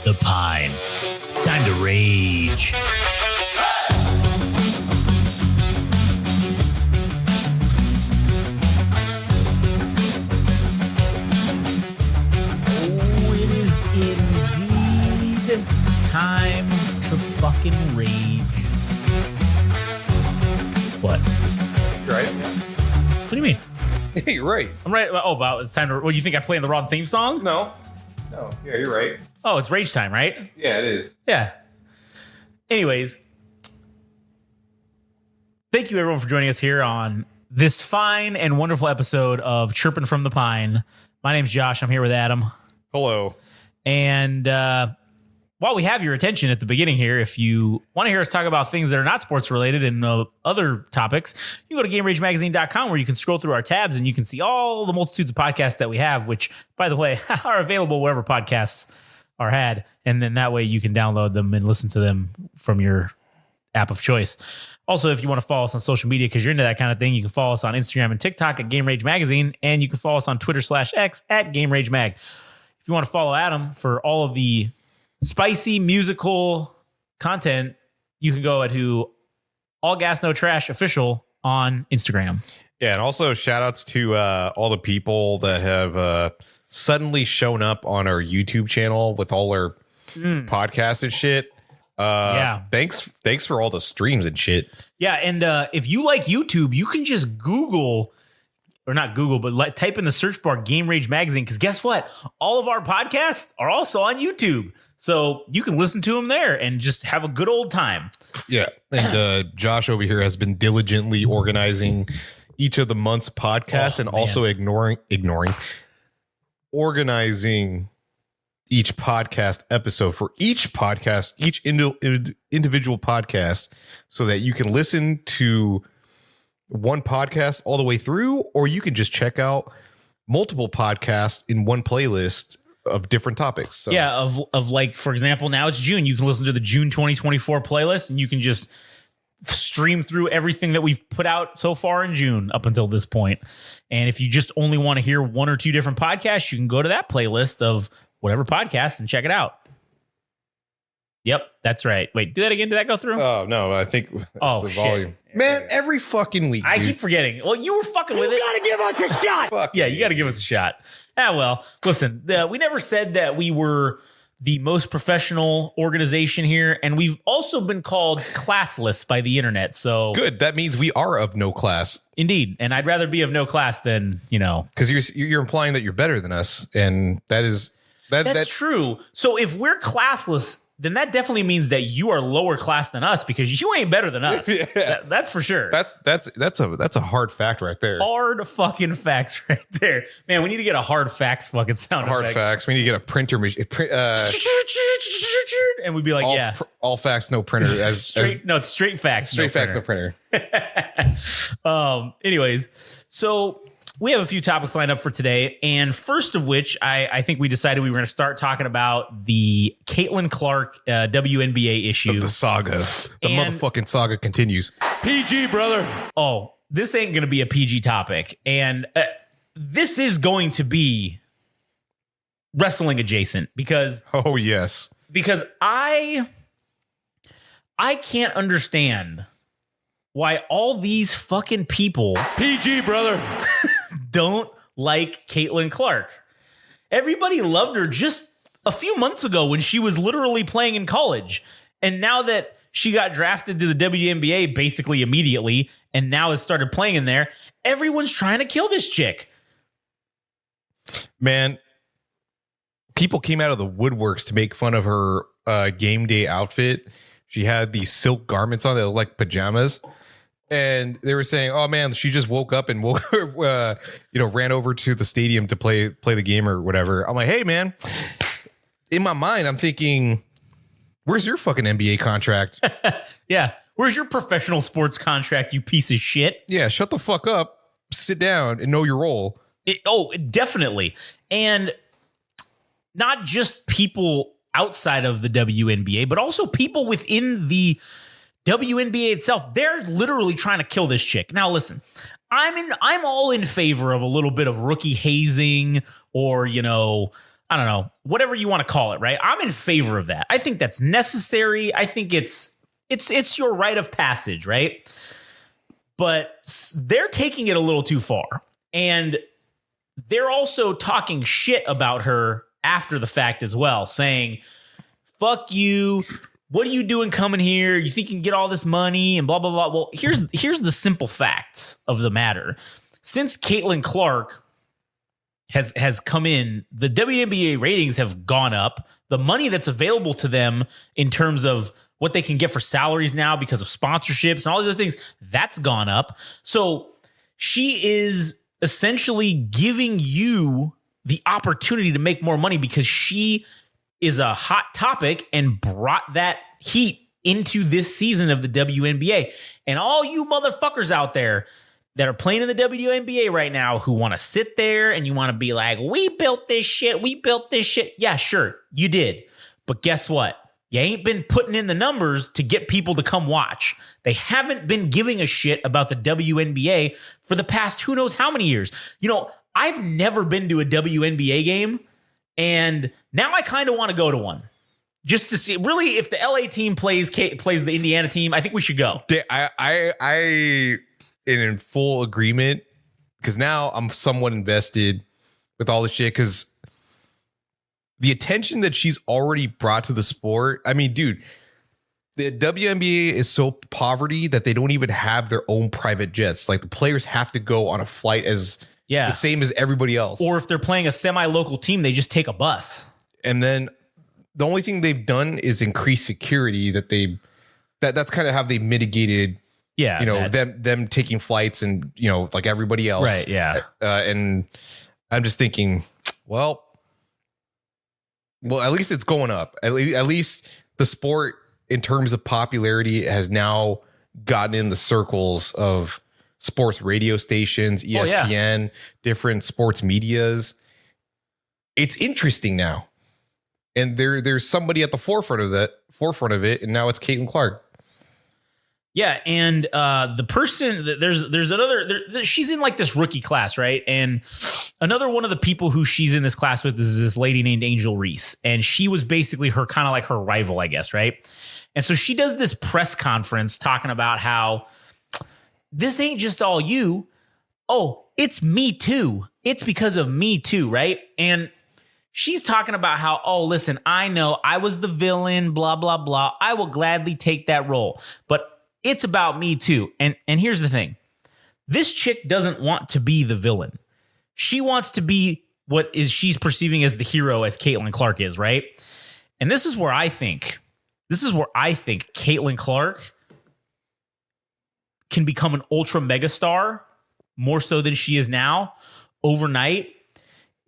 the Pine. It's time to rage. Oh, it is indeed time to fucking rage. What? Right? What do you mean? Yeah, you're right. I'm right. Oh, wow. It's time to. Well, you think I'm playing the wrong theme song? No. Yeah, you're right. Oh, it's rage time, right? Yeah, it is. Yeah. Anyways, thank you everyone for joining us here on this fine and wonderful episode of Chirping from the Pine. My name's Josh. I'm here with Adam. Hello. And while we have your attention at the beginning here, if you want to hear us talk about things that are not sports related and other topics, you can go to GameRageMagazine.com where you can scroll through our tabs and you can see all the multitudes of podcasts that we have, which, by the way, are available wherever podcasts are had. And then that way you can download them and listen to them from your app of choice. Also, if you want to follow us on social media because you're into that kind of thing, you can follow us on Instagram and TikTok at Game Rage Magazine, and you can follow us on Twitter/X at Game Rage Mag. If you want to follow Adam for all of the spicy musical content, you can go to All Gas No Trash Official on Instagram. Yeah, and also shout outs to all the people that have suddenly shown up on our YouTube channel with all our podcasts and shit. Yeah. Thanks for all the streams and shit. Yeah, and if you like YouTube, you can just Google, or not Google, but type in the search bar Game Rage Magazine, because guess what? All of our podcasts are also on YouTube. So you can listen to them there and just have a good old time. Yeah. And Josh over here has been diligently organizing each of the month's podcasts and also organizing each podcast episode for each podcast, each individual podcast, so that you can listen to one podcast all the way through, or you can just check out multiple podcasts in one playlist of different topics. So. Yeah, of like, for example, now it's June. You can listen to the June 2024 playlist, and you can just stream through everything that we've put out so far in June up until this point. And if you just only want to hear one or two different podcasts, you can go to that playlist of whatever podcast and check it out. Yep, that's right. Wait, do that again. Did that go through? Oh, no, I think that's the volume. Shit. Man, every fucking week, I keep forgetting. Well, you were fucking with it. You gotta give us a shot. Fuck Yeah, you. you got to give us a shot. Well, listen, we never said that we were the most professional organization here, and we've also been called classless by the internet. So Good. That means we are of no class. Indeed, and I'd rather be of no class than, Because you're implying that you're better than us, and that's true. So if we're classless, then that definitely means that you are lower class than us because you ain't better than us. Yeah. That's for sure. That's a hard fact right there. Hard fucking facts right there. Man, we need to get a hard facts fucking sound Hard effect. facts. We need to get a printer machine. And we'd be like, yeah. All facts, no printer. It's straight facts. straight facts, no printer. Anyways, so we have a few topics lined up for today. And first of which, I think we decided we were going to start talking about the Caitlin Clark WNBA issue. The saga. The motherfucking saga continues. PG, brother. Oh, this ain't going to be a PG topic. And this is going to be wrestling adjacent because Oh, yes. I can't understand why all these fucking people PG, brother. don't like Caitlin Clark. Everybody loved her just a few months ago when she was literally playing in college. And now that she got drafted to the WNBA basically immediately and now has started playing in there, everyone's trying to kill this chick. Man, people came out of the woodworks to make fun of her game day outfit. She had these silk garments on that looked like pajamas. And they were saying, "Oh man, she just woke up and ran over to the stadium to play the game or whatever." I'm like, "Hey man," in my mind, I'm thinking, "Where's your fucking NBA contract?" Yeah, where's your professional sports contract, you piece of shit? Yeah, shut the fuck up, sit down, and know your role. Definitely, and not just people outside of the WNBA, but also people within the WNBA itself. They're literally trying to kill this chick. Now, listen, I'm all in favor of a little bit of rookie hazing or, I don't know, whatever you want to call it, right? I'm in favor of that. I think that's necessary. I think it's your rite of passage, right? But they're taking it a little too far. And they're also talking shit about her after the fact as well, saying, fuck you. What are you doing coming here? You think you can get all this money and blah, blah, blah. Well, here's the simple facts of the matter. Since Caitlin Clark has come in, the WNBA ratings have gone up. The money that's available to them in terms of what they can get for salaries now because of sponsorships and all these other things, that's gone up. So she is essentially giving you the opportunity to make more money because she is a hot topic and brought that heat into this season of the WNBA. And all you motherfuckers out there that are playing in the WNBA right now who want to sit there and you want to be like, we built this shit. Yeah, sure, you did. But guess what? You ain't been putting in the numbers to get people to come watch. They haven't been giving a shit about the WNBA for the past who knows how many years. You know, I've never been to a WNBA game, and now I kind of want to go to one just to see. Really, if the LA team plays the Indiana team, I think we should go. I am in full agreement because now I'm somewhat invested with all this shit because the attention that she's already brought to the sport. I mean, dude, the WNBA is so poverty that they don't even have their own private jets. Like the players have to go on a flight the same as everybody else. Or if they're playing a semi-local team, they just take a bus. And then the only thing they've done is increase security that's kind of how they mitigated, them taking flights and, like everybody else. Right. Yeah. And I'm just thinking, well, at least it's going up. At least the sport in terms of popularity has now gotten in the circles of sports radio stations, ESPN, different sports medias. It's interesting now. And there's somebody at the forefront of it. And now it's Caitlin Clark. Yeah. And the person, there's another, she's in like this rookie class, right? And another one of the people who she's in this class with is this lady named Angel Reese. And she was basically her kind of like her rival, I guess, right? And so she does this press conference talking about how this ain't just all you. Oh, it's me too. It's because of me too, right? And she's talking about how, oh, listen, I know I was the villain, blah, blah, blah. I will gladly take that role. But it's about me too. And here's the thing. This chick doesn't want to be the villain. She wants to be what is she's perceiving as the hero as Caitlin Clark is, right? And this is where I think Caitlin Clark can become an ultra megastar more so than she is now overnight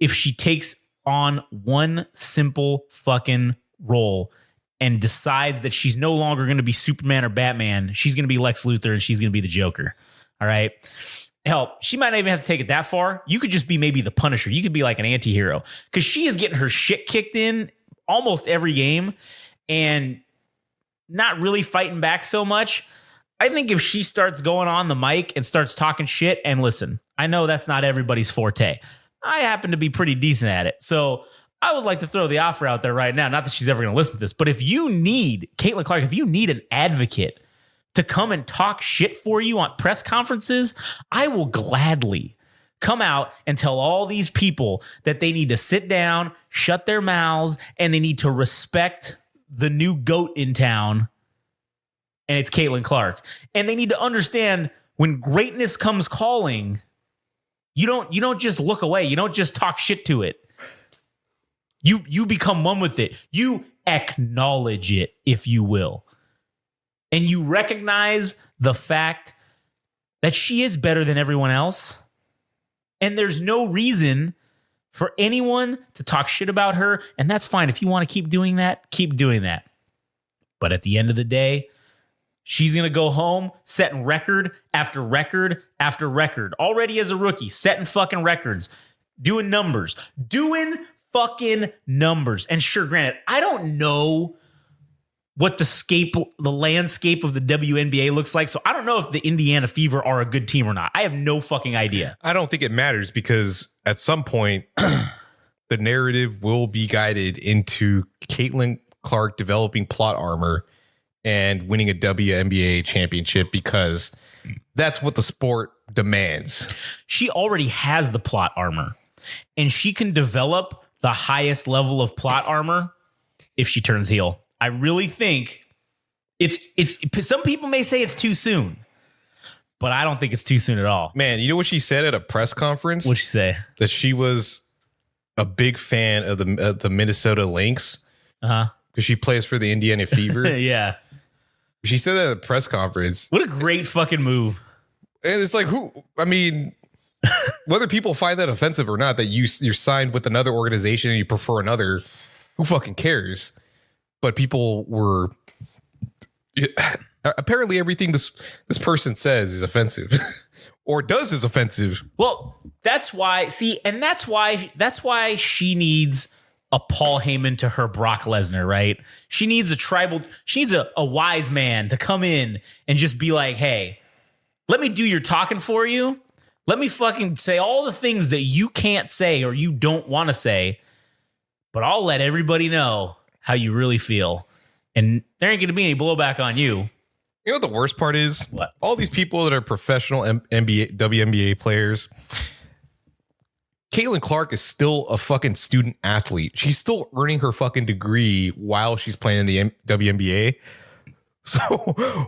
if she takes on one simple fucking role and decides that she's no longer going to be Superman or Batman. She's going to be Lex Luthor and she's going to be the Joker. All right. Hell, she might not even have to take it that far. You could just be maybe the Punisher. You could be like an anti-hero because she is getting her shit kicked in almost every game and not really fighting back so much. I think if she starts going on the mic and starts talking shit, and listen, I know that's not everybody's forte. I happen to be pretty decent at it. So I would like to throw the offer out there right now. Not that she's ever going to listen to this, but if you need Caitlin Clark, if you need an advocate to come and talk shit for you on press conferences, I will gladly come out and tell all these people that they need to sit down, shut their mouths, and they need to respect the new GOAT in town. And it's Caitlin Clark. And they need to understand when greatness comes calling, you don't just look away. You don't just talk shit to it. You become one with it. You acknowledge it, if you will. And you recognize the fact that she is better than everyone else. And there's no reason for anyone to talk shit about her. And that's fine. If you want to keep doing that, keep doing that. But at the end of the day, she's going to go home setting record after record after record. Already as a rookie, setting fucking records, doing fucking numbers. And sure, granted, I don't know what the landscape of the WNBA looks like. So I don't know if the Indiana Fever are a good team or not. I have no fucking idea. I don't think it matters because at some point the narrative will be guided into Caitlin Clark developing plot armor and winning a WNBA championship because that's what the sport demands. She already has the plot armor, and she can develop the highest level of plot armor if she turns heel. I really think it's some people may say it's too soon, but I don't think it's too soon at all. Man, you know what she said at a press conference? What'd she say? That she was a big fan of the Minnesota Lynx. Because she plays for the Indiana Fever. Yeah. She said that at a press conference. What a great fucking move. And it's like, whether people find that offensive or not, that you're signed with another organization and you prefer another, who fucking cares? But people were... Apparently everything this person says is offensive. Or does is offensive. Well, that's why she needs a Paul Heyman to her Brock Lesnar, right? She needs a wise man to come in and just be like, hey, let me do your talking for you. Let me fucking say all the things that you can't say or you don't want to say, but I'll let everybody know how you really feel. And there ain't going to be any blowback on you. You know what the worst part is? What? All these people that are professional WNBA players, Caitlin Clark is still a fucking student athlete. She's still earning her fucking degree while she's playing in the WNBA. So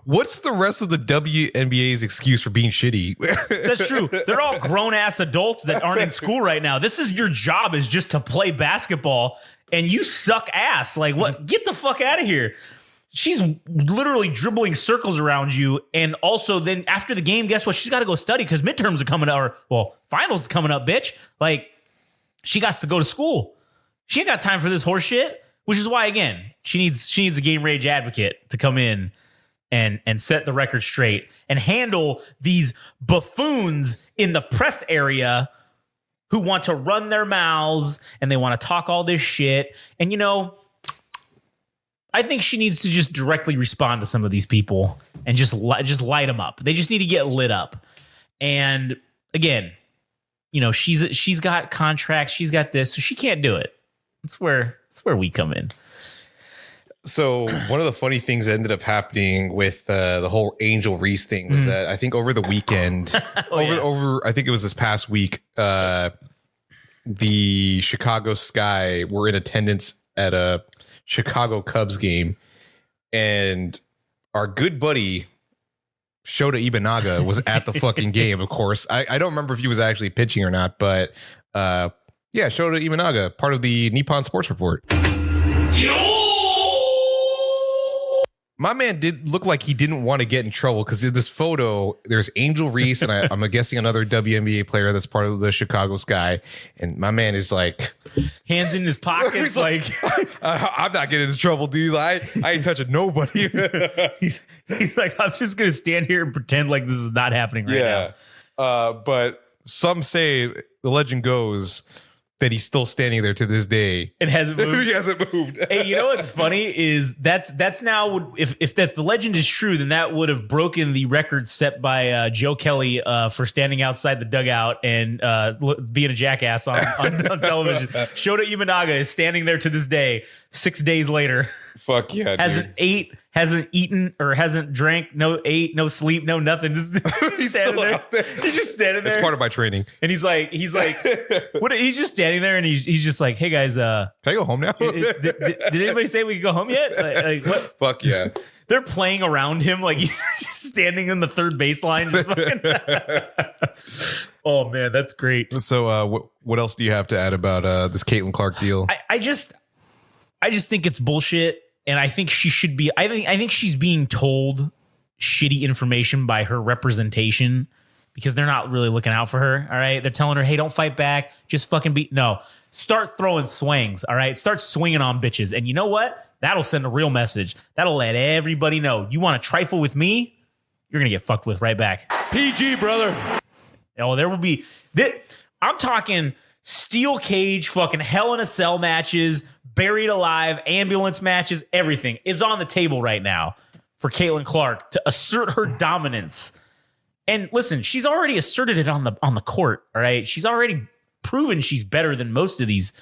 what's the rest of the WNBA's excuse for being shitty? That's true. They're all grown-ass adults that aren't in school right now. This is your job, is just to play basketball, and you suck ass. Like, what? Get the fuck out of here. She's literally dribbling circles around you. And also then after the game, guess what? She's got to go study because midterms are coming up, finals are coming up, bitch. Like, she got to go to school. She ain't got time for this horse shit, which is why, again, she needs a game rage advocate to come in and set the record straight and handle these buffoons in the press area who want to run their mouths and they want to talk all this shit. And, I think she needs to just directly respond to some of these people and just light them up. They just need to get lit up. And again, she's got contracts, she's got this, so she can't do it. That's where we come in. So one of the funny things that ended up happening with the whole Angel Reese thing was that I think over the weekend, I think it was this past week, the Chicago Sky were in attendance at a Chicago Cubs game, and our good buddy Shota Imanaga was at the fucking game. Of course, I don't remember if he was actually pitching or not, but Shota Imanaga, part of the Nippon Sports Report. My man did look like he didn't want to get in trouble because in this photo, there's Angel Reese and I'm guessing another WNBA player that's part of the Chicago Sky. And my man is like... hands in his pockets like... I'm not getting into trouble, dude. I ain't touching nobody. he's like, I'm just going to stand here and pretend like this is not happening right now. But some say, the legend goes... that he's still standing there to this day. It hasn't moved. He hasn't moved. Hey, you know what's funny is that's now, if that the legend is true, then that would have broken the record set by Joe Kelly for standing outside the dugout and being a jackass on television. Shota Imanaga is standing there to this day, 6 days later. Fuck yeah, dude. Hasn't eaten or hasn't drank, no sleep, no nothing. He's standing there. Out there. He's just standing there. It's part of my training. And he's like, what? He's just standing there, and he's just like, hey guys, can I go home now? did anybody say we could go home yet? Like what? Fuck yeah. They're playing around him like he's just standing in the third baseline. Oh man, that's great. So, what else do you have to add about this Caitlin Clark deal? I just think it's bullshit. And I think she should be. I think she's being told shitty information by her representation because they're not really looking out for her. All right, they're telling her, "Hey, don't fight back. Just fucking beat." No, start throwing swings. All right, start swinging on bitches. And you know what? That'll send a real message. That'll let everybody know you want to trifle with me. You're gonna get fucked with right back. PG, brother. Oh, there will be. I'm talking steel cage, fucking Hell in a Cell matches. Buried alive, ambulance matches, everything is on the table right now for Caitlin Clark to assert her dominance. And listen, she's already asserted it on the court. All right, she's already proven she's better than most of these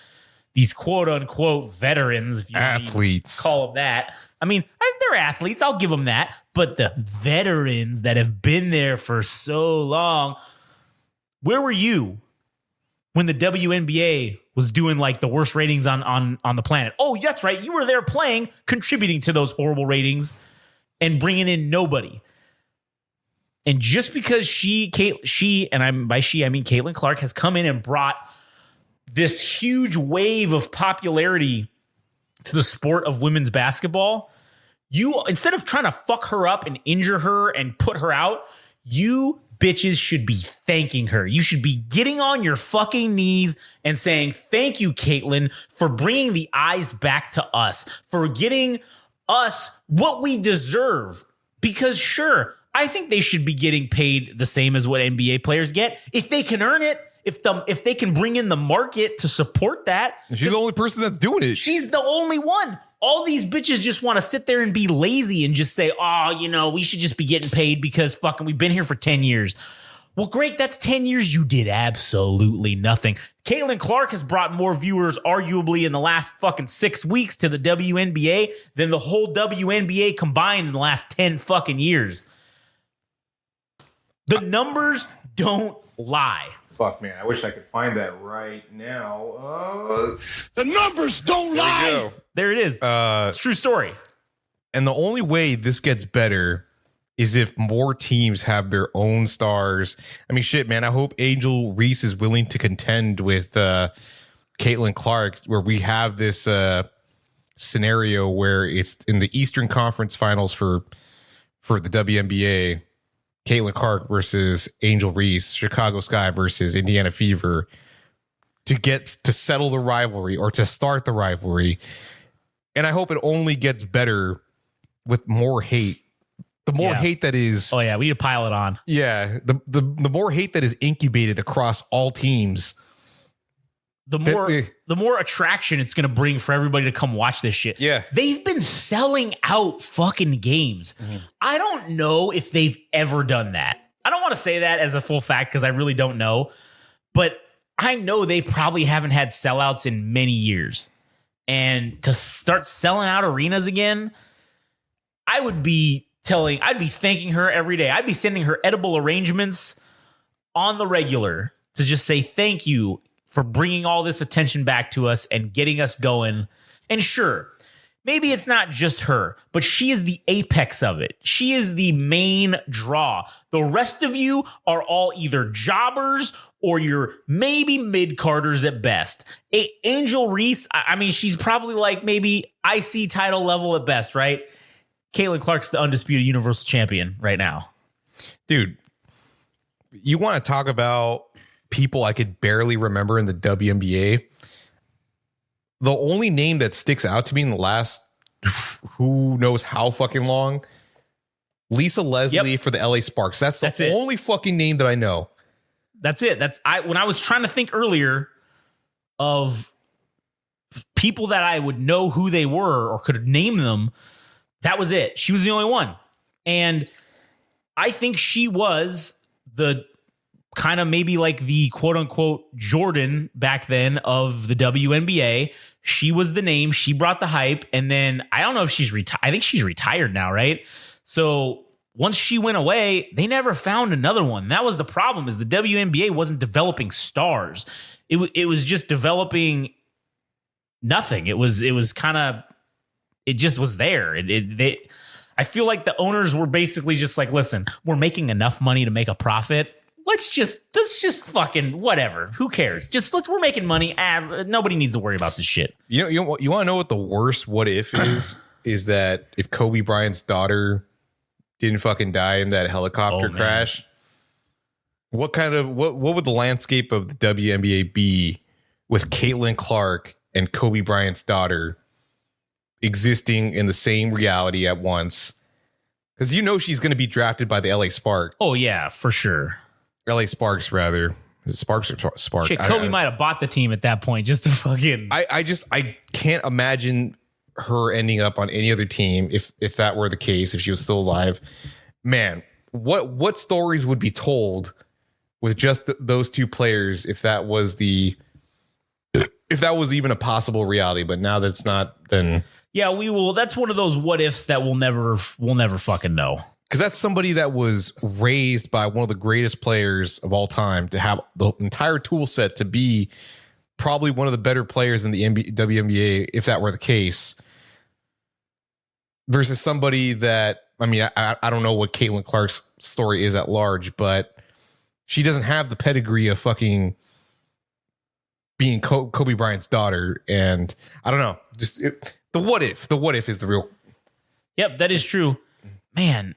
these quote unquote veterans, if you Athletes. call them that. I mean, they're athletes. I'll give them that. But the veterans that have been there for so long, where were you when the WNBA was doing like the worst ratings on the planet? Oh, that's right. You were there playing, contributing to those horrible ratings and bringing in nobody. And just because she, and by she, I mean Caitlin Clark, has come in and brought this huge wave of popularity to the sport of women's basketball, you, instead of trying to fuck her up and injure her and put her out, you bitches should be thanking her. You should be getting on your fucking knees and saying, thank you, Caitlin, for bringing the eyes back to us, for getting us what we deserve. Because sure, I think they should be getting paid the same as what NBA players get if they can earn it. If they can bring in the market to support that. She's the only person that's doing it. She's the only one. All these bitches just want to sit there and be lazy and just say, oh, we should just be getting paid because fucking we've been here for 10 years. Well, great. That's 10 years. You did absolutely nothing. Caitlin Clark has brought more viewers, arguably, in the last fucking 6 weeks to the WNBA than the whole WNBA combined in the last 10 fucking years. The don't lie. Fuck, man. I wish I could find that right now. The numbers don't lie. There it is. It's a true story. And the only way this gets better is if more teams have their own stars. I mean, shit, man. I hope Angel Reese is willing to contend with Caitlin Clark, where we have this scenario where it's in the Eastern Conference Finals for the WNBA. Caitlin Clark versus Angel Reese, Chicago Sky versus Indiana Fever, to settle the rivalry or to start the rivalry. And I hope it only gets better with more hate. The more hate that is... Oh, yeah, we need to pile it on. Yeah, the more hate that is incubated across all teams... The more attraction it's going to bring for everybody to come watch this shit. Yeah. They've been selling out fucking games. Mm-hmm. I don't know if they've ever done that. I don't want to say that as a full fact because I really don't know. But I know they probably haven't had sellouts in many years. And to start selling out arenas again, I'd be thanking her every day. I'd be sending her edible arrangements on the regular to just say thank you for bringing all this attention back to us and getting us going. And sure, maybe it's not just her, but she is the apex of it. She is the main draw. The rest of you are all either jobbers or you're maybe mid-carders at best. Angel Reese, I mean, she's probably like maybe IC title level at best, right? Caitlin Clark's the undisputed Universal Champion right now. Dude, you want to talk about people I could barely remember in the WNBA. The only name that sticks out to me in the last who knows how fucking long, Lisa Leslie for the LA Sparks. That's the only fucking name that I know. That's it. When I was trying to think earlier of people that I would know who they were or could name them, that was it. She was the only one. And I think she was the kind of maybe like the quote unquote Jordan back then of the WNBA. She was the name. She brought the hype. And then I don't know if she's retired. I think she's retired now, right? So once she went away, they never found another one. That was the problem, is the WNBA wasn't developing stars. It was just developing nothing. It was kind of, it just was there. I feel like the owners were basically just like, listen, we're making enough money to make a profit. Let's just fucking whatever. Who cares? We're making money. Nobody needs to worry about this shit. You want to know what the worst what if is? Is that if Kobe Bryant's daughter didn't fucking die in that helicopter crash? What would the landscape of the WNBA be with Caitlin Clark and Kobe Bryant's daughter existing in the same reality at once? Because she's going to be drafted by the LA Spark. Oh yeah, for sure. LA Sparks, rather. Is it Sparks or Spark? Shit, Kobe might have bought the team at that point just to fucking... I can't imagine her ending up on any other team if that were the case, if she was still alive. Man, what stories would be told with just those two players if that was the if that was even a possible reality, but now that's not, then Yeah, we will. That's one of those what ifs that we'll never fucking know. because that's somebody that was raised by one of the greatest players of all time to have the entire tool set to be probably one of the better players in the WNBA, if that were the case, versus somebody that, I mean, I don't know what Caitlin Clark's story is at large, but she doesn't have the pedigree of fucking being Kobe Bryant's daughter. And I don't know, just the what if is the real. Yep, that is true. Man,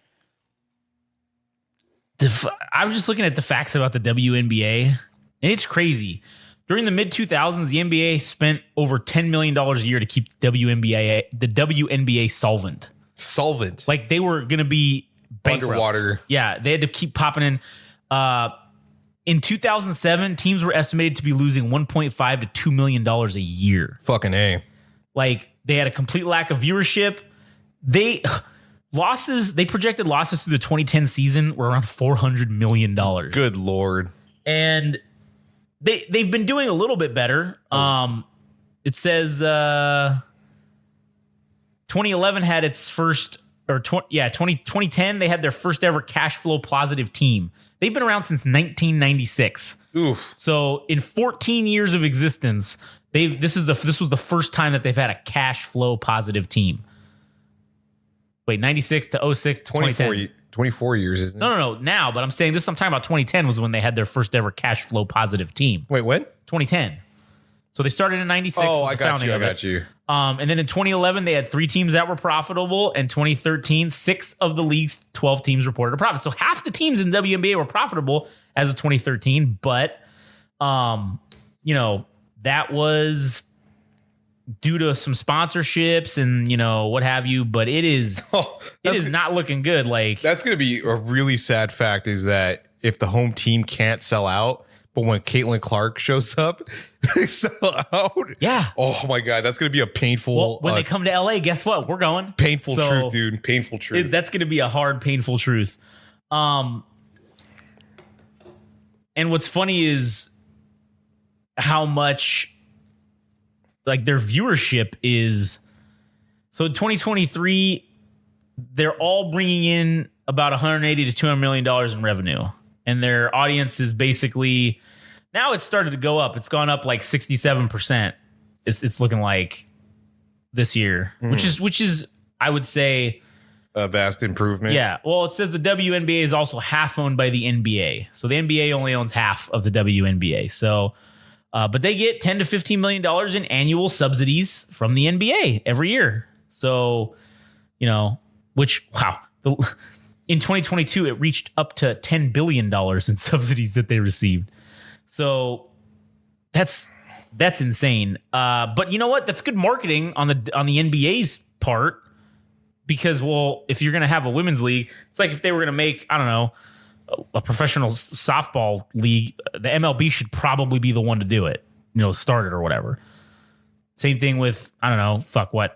I was just looking at the facts about the WNBA, and it's crazy. During the mid 2000s, the NBA spent over $10 million a year to keep the WNBA solvent. Solvent. Like they were going to be bankrupt. Underwater. Yeah, they had to keep popping in. In 2007, teams were estimated to be losing $1.5 to $2 million a year. Fucking A. Like they had a complete lack of viewership. They projected losses through the 2010 season were around $400 million. Good Lord. And they've been doing a little bit better. It says 2011 had its first, or 2010 they had their first ever cash flow positive team. They've been around since 1996. Oof. So in 14 years of existence, this was the first time that they've had a cash flow positive team. Wait, 96 to 06 to 2010. 24 years, isn't it? No. Now, but I'm saying this. I'm talking about 2010 was when they had their first ever cash flow positive team. Wait, when? 2010. So they started in 96. Oh, with I the got founding you. I of it. got you. And then in 2011, they had 3 teams that were profitable. And 2013, 6 of the league's 12 teams reported a profit. So half the teams in the WNBA were profitable as of 2013. But, that was due to some sponsorships and, what have you. But it is not looking good. Like That's going to be a really sad fact is that if the home team can't sell out, but when Caitlin Clark shows up, they sell out. Yeah. Oh my God. That's going to be a painful. Well, when they come to LA, guess what? We're going. Painful truth, dude. Painful truth. That's going to be a hard, painful truth. And what's funny is how much like their viewership is. So in 2023, they're all bringing in about 180 to 200 million dollars in revenue. And their audience is basically now it's started to go up. It's gone up like 67%. It's looking like this year, which is I would say a vast improvement. Yeah. Well, it says the WNBA is also half owned by the NBA. So the NBA only owns half of the WNBA. So, but they get $10 to $15 million in annual subsidies from the NBA every year. So, which, wow. In 2022, it reached up to $10 billion in subsidies that they received. So that's insane. But you know what? That's good marketing on the NBA's part because, well, if you're going to have a women's league, it's like if they were going to make, I don't know, a professional softball league, the MLB should probably be the one to do it, start it or whatever. Same thing with, I don't know,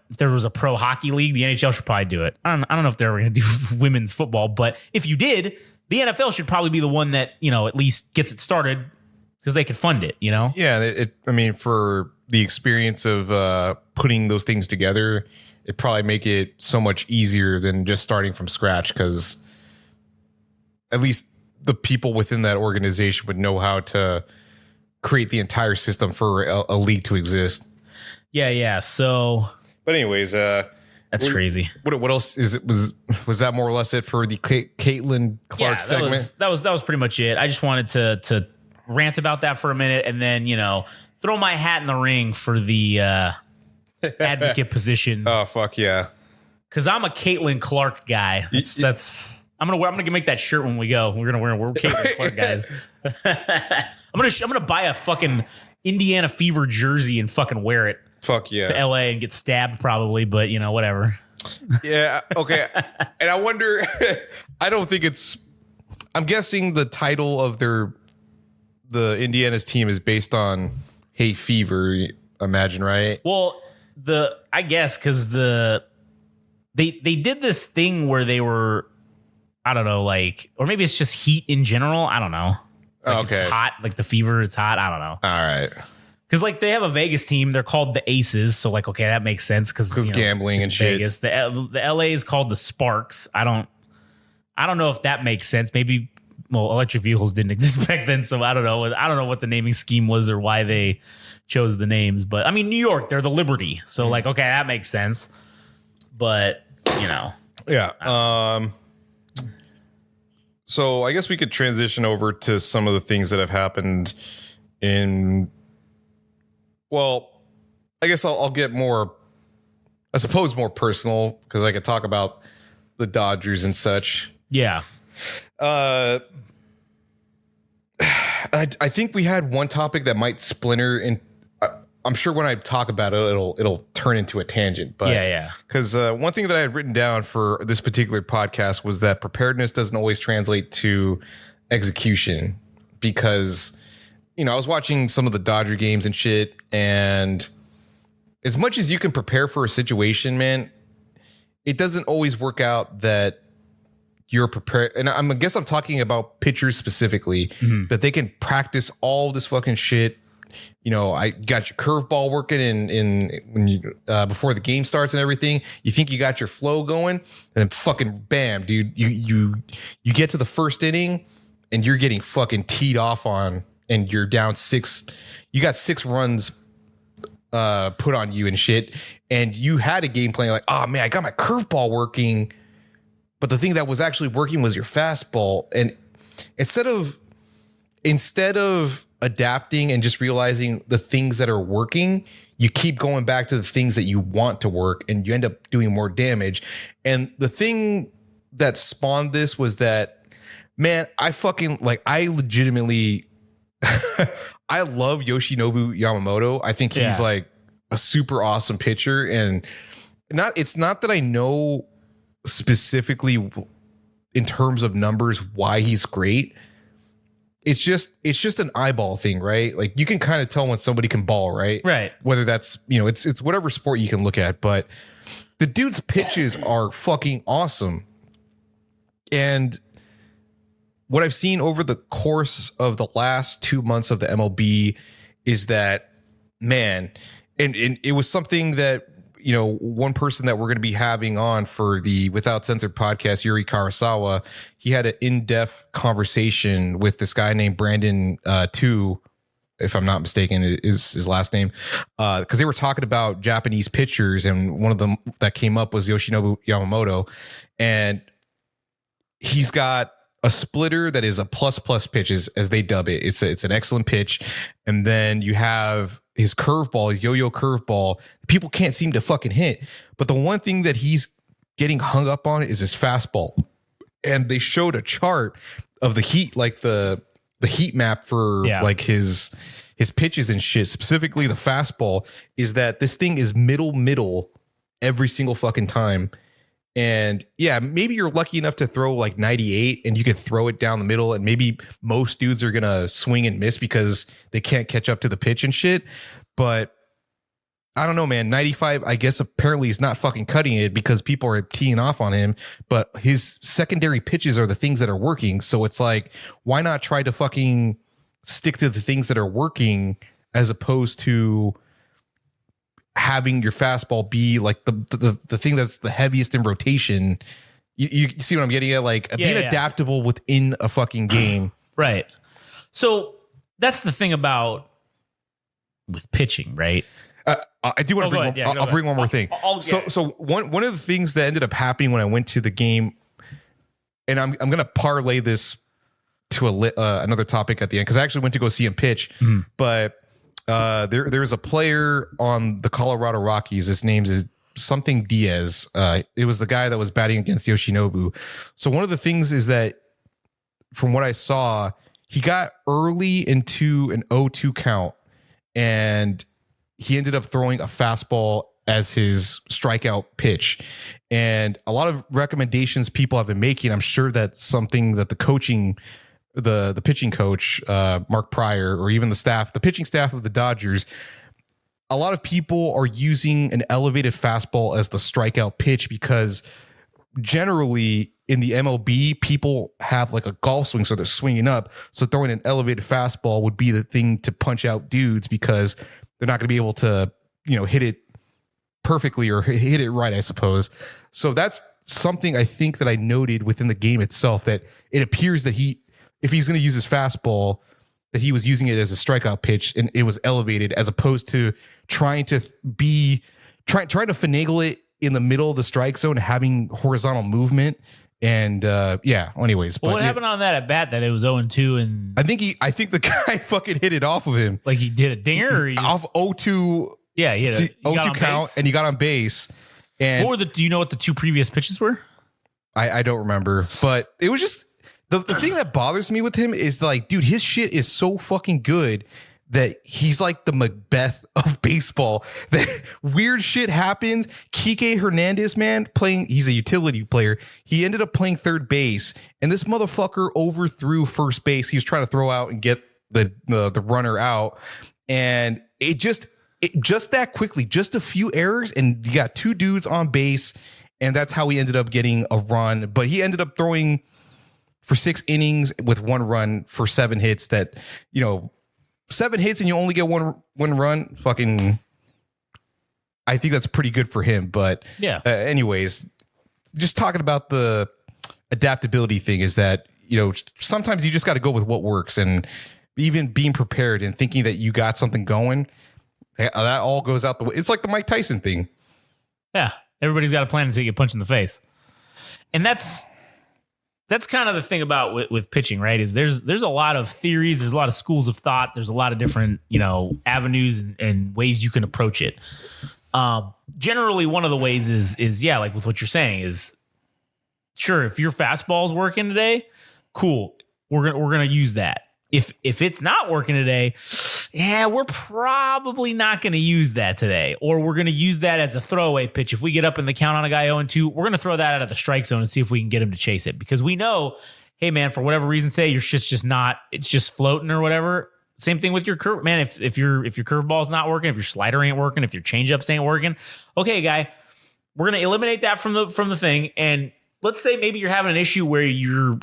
if there was a pro hockey league, the NHL should probably do it. I don't know if they're ever going to do women's football, but if you did, the NFL should probably be the one that, at least gets it started because they could fund it, Yeah. For the experience of putting those things together, it'd probably make it so much easier than just starting from scratch because at least the people within that organization would know how to create the entire system for a league to exist. Yeah. So, but anyways, that's crazy. What else is it? Was that more or less it for the Caitlin Clark segment? That was pretty much it. I just wanted to rant about that for a minute and then throw my hat in the ring for the advocate position. Oh fuck yeah! Because I'm a Caitlin Clark guy. I'm gonna make that shirt when we go. We're Caitlin Clark guys. I'm gonna buy a fucking Indiana Fever jersey and fucking wear it. Fuck yeah. To LA and get stabbed probably, but whatever. Yeah, okay. And I wonder, I'm guessing the title of the Indiana's team is based on Hay Fever, imagine, right? Well, I guess because they did this thing where they were, I don't know, like, or maybe it's just heat in general. I don't know. It's like okay. It's hot, like the fever is hot. I don't know. All right. Because like they have a Vegas team, they're called the Aces. So like, okay, that makes sense because gambling and Vegas. shit. The LA is called the Sparks. I don't know if that makes sense. Maybe electric vehicles didn't exist back then, so I don't know. I don't know what the naming scheme was or why they chose the names. But I mean, New York, they're the Liberty. So like, okay, that makes sense. But yeah. So I guess we could transition over to some of the things that have happened in. Well, I guess I'll get more, I suppose, more personal because I could talk about the Dodgers and such. Yeah. I think we had one topic that might splinter, and I'm sure when I talk about it, it'll turn into a tangent. But yeah. Because one thing that I had written down for this particular podcast was that preparedness doesn't always translate to execution. Because, I was watching some of the Dodger games and shit, and as much as you can prepare for a situation, man, it doesn't always work out that you're prepared. And I guess I'm talking about pitchers specifically, that they can practice all this fucking shit. I got your curveball working in when you before the game starts and everything. You think you got your flow going, and then fucking bam, dude, you get to the first inning and you're getting fucking teed off on, and you're down 6. You got 6 runs put on you and shit, and you had a game plan like, oh man, I got my curveball working, but the thing that was actually working was your fastball. And instead of adapting and just realizing the things that are working, you keep going back to the things that you want to work, and you end up doing more damage. And the thing that spawned this was that, man, I legitimately I love Yoshinobu Yamamoto. I think he's like a super awesome pitcher, and it's not that I know specifically in terms of numbers why he's great. It's just an eyeball thing, right? Like you can kind of tell when somebody can ball, right? Right. Whether that's, it's whatever sport you can look at, but the dude's pitches are fucking awesome. And what I've seen over the course of the last 2 months of the MLB is that, man, and it was something that, one person that we're going to be having on for the Without Censored podcast, Yuri Karasawa, he had an in-depth conversation with this guy named Brandon Tu, if I'm not mistaken, is his last name, because they were talking about Japanese pitchers, and one of them that came up was Yoshinobu Yamamoto, and he's got a splitter that is a plus pitch, as they dub it. It's an excellent pitch, and then you have his curveball, his yo-yo curveball. People can't seem to fucking hit, but the one thing that he's getting hung up on is his fastball. And they showed a chart of the heat, like the heat map for like his pitches and shit. Specifically, the fastball is that this thing is middle every single fucking time. And yeah, maybe you're lucky enough to throw like 98 and you could throw it down the middle, and maybe most dudes are going to swing and miss because they can't catch up to the pitch and shit. But I don't know, man. 95, I guess apparently he's not fucking cutting it because people are teeing off on him, but his secondary pitches are the things that are working. So it's like, why not try to fucking stick to the things that are working as opposed to having your fastball be like the thing that's the heaviest in rotation. You see what I'm getting at? Like being adaptable within a fucking game. Right. So that's the thing about with pitching, right? I do want to bring one, I'll bring one more thing. So one of the things that ended up happening when I went to the game, and I'm going to parlay this to another topic at the end, because I actually went to go see him pitch, but there's a player on the Colorado Rockies. His name is something Diaz. It was the guy that was batting against Yoshinobu. So one of the things is that, from what I saw, he got early into an 0-2 count, and he ended up throwing a fastball as his strikeout pitch. And a lot of recommendations people have been making, I'm sure that's something that the pitching coach, Mark Pryor, or even the pitching staff of the Dodgers, a lot of people are using an elevated fastball as the strikeout pitch, because generally in the MLB, people have like a golf swing, so they're swinging up. So throwing an elevated fastball would be the thing to punch out dudes because they're not going to be able to, hit it perfectly or hit it right, I suppose. So that's something I think that I noted within the game itself, that it appears that if he's going to use his fastball, that he was using it as a strikeout pitch and it was elevated, as opposed to trying to finagle it in the middle of the strike zone, having horizontal movement. And anyways. Well, what happened on that at bat that it was 0-2 and I think the guy fucking hit it off of him. Like he did a dinger or he off 0-2. Yeah, he hit a 0-2 count and he got on base. And do you know what the two previous pitches were? I don't remember, but it was just the thing that bothers me with him is like, dude, his shit is so fucking good that he's like the Macbeth of baseball. That weird shit happens. Kike Hernandez, man, he's a utility player. He ended up playing third base, and this motherfucker overthrew first base. He was trying to throw out and get the runner out, and it just that quickly, just a few errors, and you got two dudes on base, and that's how he ended up getting a run. But he ended up throwing for 6 innings with 1 run for 7 hits. That 7 hits and you only get one run. Fucking, I think that's pretty good for him. But yeah. Anyways, just talking about the adaptability thing is that sometimes you just got to go with what works, and even being prepared and thinking that you got something going. That all goes out the way. It's like the Mike Tyson thing. Yeah. Everybody's got a plan until you get punched in the face. And that's kind of the thing about with pitching, right? Is there's a lot of theories. There's a lot of schools of thought. There's a lot of different, avenues and ways you can approach it. Generally, one of the ways is like with what you're saying is, sure, if your fastball's working today, cool. We're going to use that. If it's not working today, yeah, we're probably not going to use that today, or we're going to use that as a throwaway pitch. If we get up in the count on a guy 0-2, we're going to throw that out of the strike zone and see if we can get him to chase it, because we know, hey man, for whatever reason today, your shit's just not, it's just floating or whatever. Same thing with your curve, man. If your curveball's not working, if your slider ain't working, if your changeups ain't working, okay, guy, we're going to eliminate that from the thing. And let's say maybe you're having an issue where your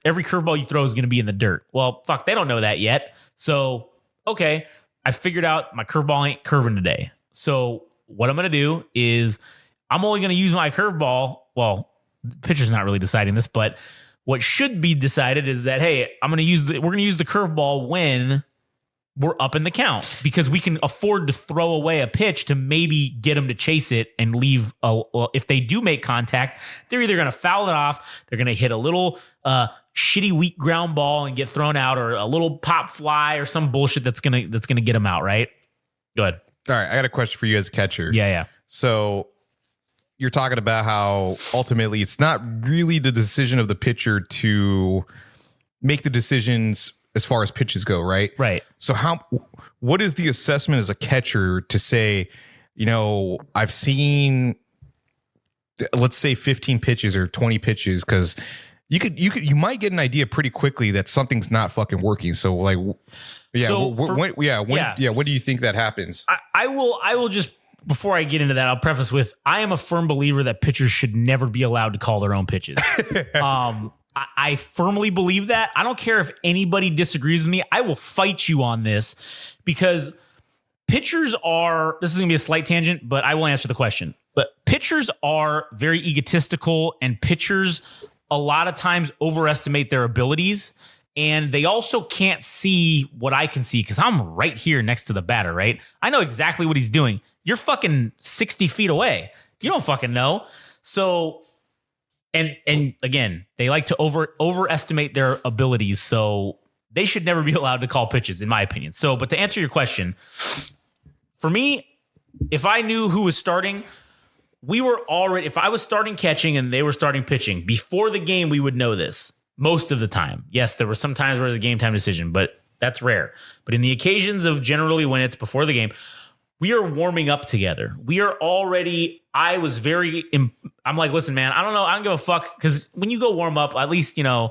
every curveball you throw is going to be in the dirt. Well, fuck, they don't know that yet. So, okay, I figured out my curveball ain't curving today. So what I'm going to do is I'm only going to use my curveball. Well, the pitcher's not really deciding this, but what should be decided is that, hey, we're going to use the curveball when we're up in the count, because we can afford to throw away a pitch to maybe get them to chase it and leave. If they do make contact, they're either going to foul it off, they're going to hit a little shitty weak ground ball and get thrown out, or a little pop fly or some bullshit that's gonna get them out. Right? Go ahead. All right, I got a question for you as a catcher. Yeah. So you're talking about how ultimately it's not really the decision of the pitcher to make the decisions as far as pitches go, right? Right. So what is the assessment as a catcher to say, I've seen, let's say 15 pitches or 20 pitches, because you might get an idea pretty quickly that something's not fucking working. So like, yeah, So when do you think that happens? I will just, before I get into that, I'll preface with, I am a firm believer that pitchers should never be allowed to call their own pitches. I firmly believe that. I don't care if anybody disagrees with me. I will fight you on this, because pitchers are, this is going to be a slight tangent, but I will answer the question. But pitchers are very egotistical, and pitchers a lot of times overestimate their abilities, and they also can't see what I can see, because I'm right here next to the batter, right? I know exactly what he's doing. You're fucking 60 feet away. You don't fucking know. So, and again, they like to overestimate their abilities, so they should never be allowed to call pitches, in my opinion. So, but to answer your question, for me, if I knew who was starting, if I was starting catching and they were starting pitching, before the game, we would know this most of the time. Yes, there were some times where it was a game time decision, but that's rare. But in the occasions of generally when it's before the game, we are warming up together. We are already, I'm like, listen, man, I don't know. I don't give a fuck. Because when you go warm up, at least, you're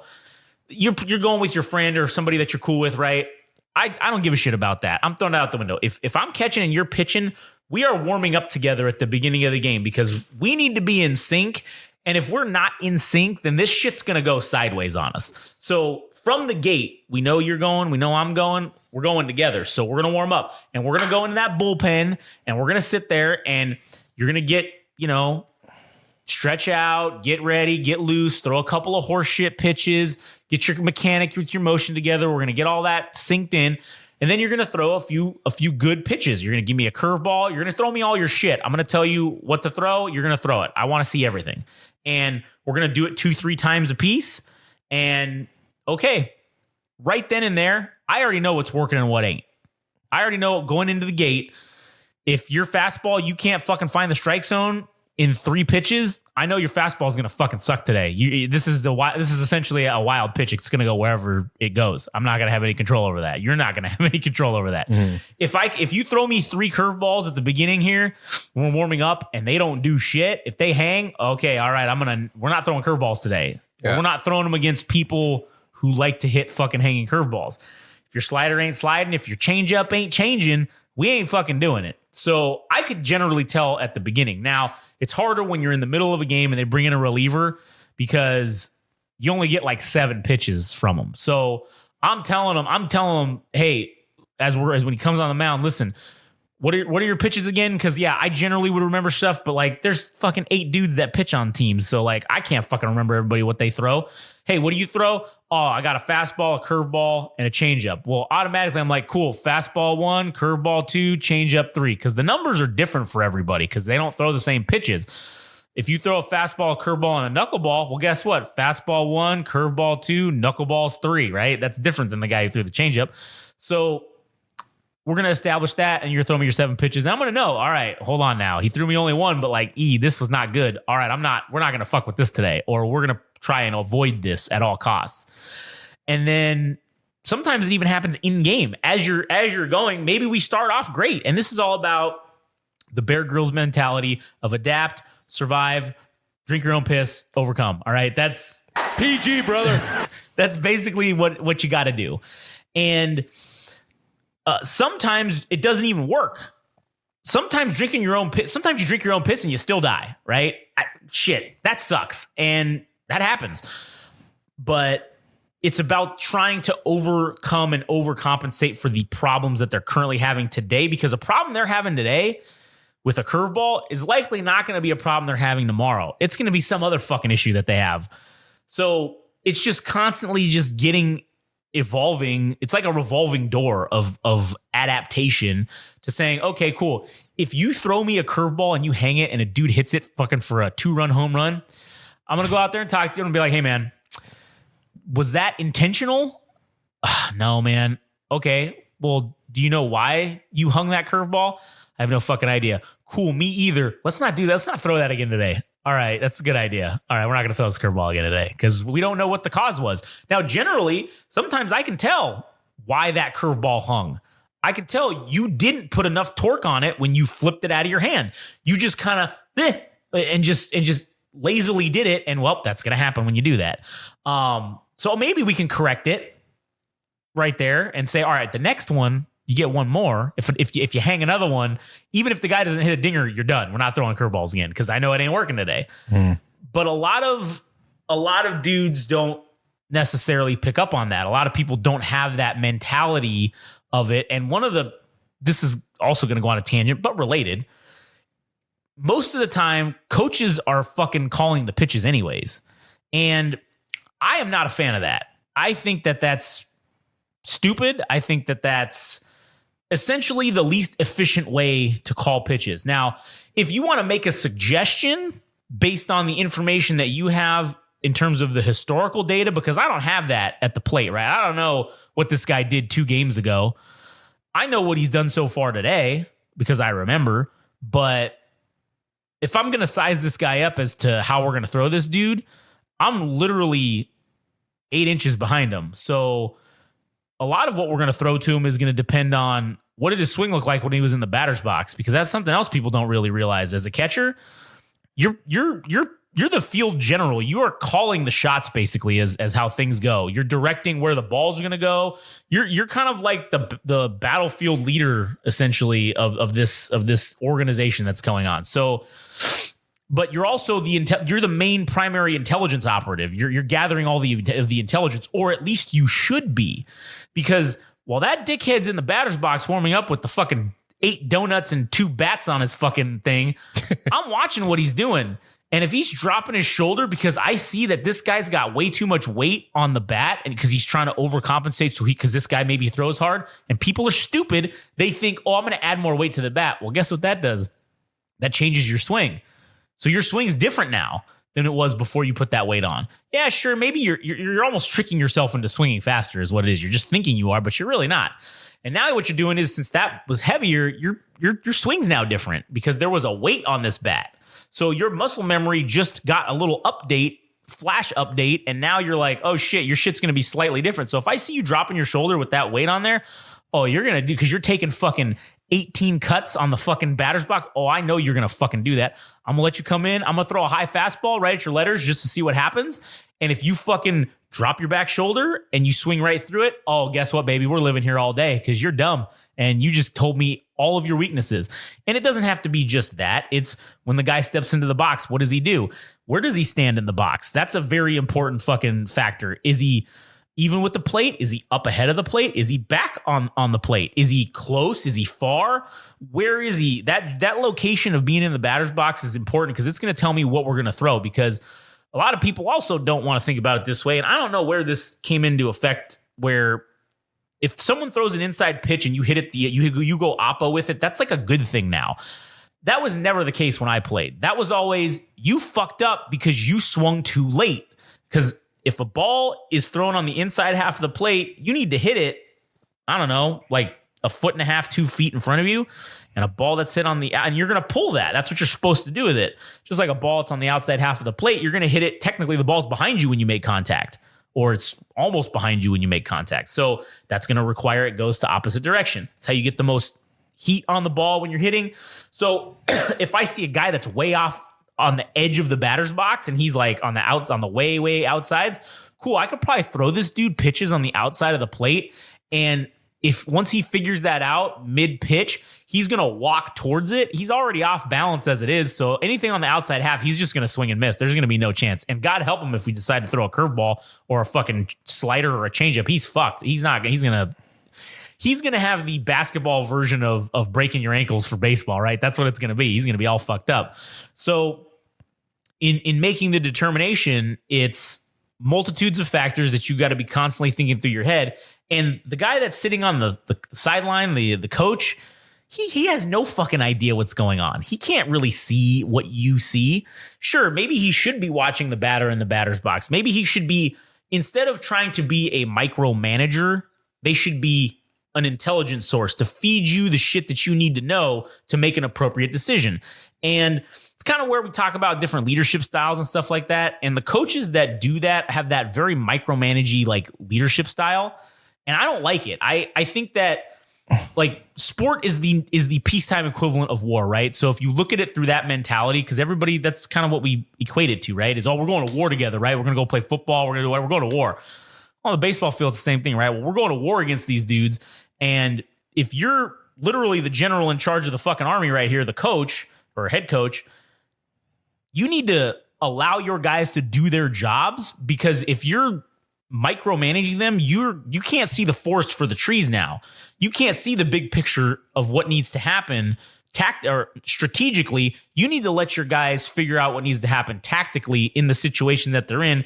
going with your friend or somebody that you're cool with, right? I don't give a shit about that. I'm throwing it out the window. If I'm catching and you're pitching, we are warming up together at the beginning of the game, because we need to be in sync. And if we're not in sync, then this shit's going to go sideways on us. So from the gate, we know you're going, we know I'm going, we're going together. So we're going to warm up and we're going to go into that bullpen and we're going to sit there and you're going to get, stretch out, get ready, get loose, throw a couple of horse shit pitches, get your mechanic with your motion together. We're going to get all that synced in. And then you're going to throw a few good pitches. You're going to give me a curveball. You're going to throw me all your shit. I'm going to tell you what to throw. You're going to throw it. I want to see everything. And we're going to do it 2-3 times a piece. And okay, right then and there, I already know what's working and what ain't. I already know going into the gate, if your fastball, you can't fucking find the strike zone in 3 pitches, I know your fastball is going to fucking suck today. This is essentially a wild pitch. It's going to go wherever it goes. I'm not going to have any control over that. You're not going to have any control over that. Mm-hmm. If you throw me 3 curveballs at the beginning here, when we're warming up and they don't do shit, if they hang, okay, all right, we're not throwing curveballs today. Yeah. We're not throwing them against people who like to hit fucking hanging curveballs. If your slider ain't sliding, if your changeup ain't changing, we ain't fucking doing it. So I could generally tell at the beginning. Now, it's harder when you're in the middle of a game and they bring in a reliever because you only get like 7 pitches from them. So I'm telling them, hey, as when he comes on the mound, listen, what are your pitches again? Because I generally would remember stuff, but like there's fucking 8 dudes that pitch on teams, so like I can't fucking remember everybody what they throw. Hey, what do you throw? Oh, I got a fastball, a curveball, and a changeup. Well, automatically I'm like, cool, fastball 1, curveball 2, changeup 3, because the numbers are different for everybody because they don't throw the same pitches. If you throw a fastball, a curveball, and a knuckleball, well, guess what? Fastball 1, curveball 2, knuckleballs 3, right? That's different than the guy who threw the changeup. So we're going to establish that, and you're throwing me your 7 pitches. And I'm going to know, all right, hold on now. He threw me only 1, but like, this was not good. All right, we're not going to fuck with this today, or we're going to try and avoid this at all costs. And then sometimes it even happens in game. As you're going, maybe we start off great. And this is all about the Bear Grylls mentality of adapt, survive, drink your own piss, overcome. All right, that's PG, brother. That's basically what you got to do. And sometimes it doesn't even work. Sometimes you drink your own piss and you still die, right? Shit, that sucks. And that happens. But it's about trying to overcome and overcompensate for the problems that they're currently having today, because a problem they're having today with a curveball is likely not going to be a problem they're having tomorrow. It's going to be some other fucking issue that they have. So it's just constantly just evolving. It's like a revolving door of adaptation to saying, okay, cool. If you throw me a curveball and you hang it and a dude hits it fucking for a 2-run home run, I'm going to go out there and talk to you and be like, hey man, was that intentional? No, man. Okay. Well, do you know why you hung that curveball? I have no fucking idea. Cool. Me either. Let's not do that. Let's not throw that again today. All right, that's a good idea. All right, we're not going to throw this curveball again today because we don't know what the cause was. Now, generally, sometimes I can tell why that curveball hung. I can tell you didn't put enough torque on it when you flipped it out of your hand. You just kind of and just lazily did it, and well, that's going to happen when you do that. So maybe we can correct it right there and say, all right, the next one, you get one more. If you hang another one, even if the guy doesn't hit a dinger, you're done. We're not throwing curveballs again because I know it ain't working today. But a lot of dudes don't necessarily pick up on that. A lot of people don't have that mentality of it. And this is also going to go on a tangent, but related. Most of the time, coaches are fucking calling the pitches anyways. And I am not a fan of that. I think that that's stupid. I think that that's essentially the least efficient way to call pitches. Now, if you want to make a suggestion based on the information that you have in terms of the historical data, because I don't have that at the plate, right? I don't know what this guy did 2 games ago. I know what he's done so far today because I remember, but if I'm going to size this guy up as to how we're going to throw this dude, I'm literally 8 inches behind him. So a lot of what we're going to throw to him is going to depend on what did his swing look like when he was in the batter's box, because that's something else people don't really realize. As a catcher, you're the field general. You are calling the shots basically as how things go. You're directing where the balls are going to go. You're kind of like the battlefield leader essentially of this organization that's going on. So but you're also you're the main primary intelligence operative. You're gathering all the intelligence, or at least you should be, because while that dickhead's in the batter's box warming up with the fucking 8 donuts and 2 bats on his fucking thing, I'm watching what he's doing. And if he's dropping his shoulder because I see that this guy's got way too much weight on the bat, and because he's trying to overcompensate, because this guy maybe throws hard, and people are stupid, they think, oh, I'm going to add more weight to the bat. Well, guess what that does? That changes your swing. So your swing's different now than it was before you put that weight on. Yeah, sure, maybe you're almost tricking yourself into swinging faster is what it is. You're just thinking you are, but you're really not. And now what you're doing is, since that was heavier, your swing's now different because there was a weight on this bat. So your muscle memory just got a little flash update, and now you're like, oh shit, your shit's going to be slightly different. So if I see you dropping your shoulder with that weight on there, oh, you're going to do, because you're taking fucking 18 cuts on the fucking batter's box. Oh, I know you're going to fucking do that. I'm going to let you come in. I'm going to throw a high fastball right at your letters just to see what happens. And if you fucking drop your back shoulder and you swing right through it, oh, guess what, baby? We're living here all day because you're dumb. And you just told me all of your weaknesses. And it doesn't have to be just that. It's when the guy steps into the box, what does he do? Where does he stand in the box? That's a very important fucking factor. Is he even with the plate? Is he up ahead of the plate? Is he back on the plate? Is he close? Is he far? Where is he? That location of being in the batter's box is important because it's going to tell me what we're going to throw, because a lot of people also don't want to think about it this way. And I don't know where this came into effect, where if someone throws an inside pitch and you hit it, you go oppo with it, that's like a good thing now. That was never the case when I played. That was always, you fucked up because you swung too late. Because if a ball is thrown on the inside half of the plate, you need to hit it, I don't know, like 1.5 2 feet in front of you, and a ball that's hit on the, and you're going to pull that. That's what you're supposed to do with it. Just like a ball that's on the outside half of the plate, you're going to hit it. Technically, the ball's behind you when you make contact, or it's almost behind you when you make contact. So that's going to require it goes to opposite direction. That's how you get the most heat on the ball when you're hitting. So if I see a guy that's way off on the edge of the batter's box and he's like on the way outsides, cool, I could probably throw this dude pitches on the outside of the plate. And if once he figures that out mid pitch, he's going to walk towards it. He's already off balance as it is. So anything on the outside half, he's just going to swing and miss. There's going to be no chance. And God help him if we decide to throw a curveball or a fucking slider or a changeup. He's fucked. He's going to have the basketball version of breaking your ankles for baseball, right? That's what it's going to be. He's going to be all fucked up. So in making the determination, it's multitudes of factors that you got to be constantly thinking through your head. And the guy that's sitting on the sideline, the coach, he has no fucking idea what's going on. He can't really see what you see. Sure, maybe he should be watching the batter in the batter's box. Maybe he should be, instead of trying to be a micromanager, they should be an intelligence source to feed you the shit that you need to know to make an appropriate decision. And it's kind of where we talk about different leadership styles and stuff like that. And the coaches that do that have that very micromanagey like leadership style. And I don't like it. I think that like sport is the peacetime equivalent of war, right? So if you look at it through that mentality, because everybody, that's kind of what we equate it to, right? Is, oh, we're going to war together, right? We're going to go play football. We're going to war. On the baseball field, it's the same thing, right? Well, we're going to war against these dudes. And if you're literally the general in charge of the fucking army right here, the coach or head coach, you need to allow your guys to do their jobs, because if you're micromanaging them, you can't see the forest for the trees now. You can't see the big picture of what needs to happen or strategically. You need to let your guys figure out what needs to happen tactically in the situation that they're in.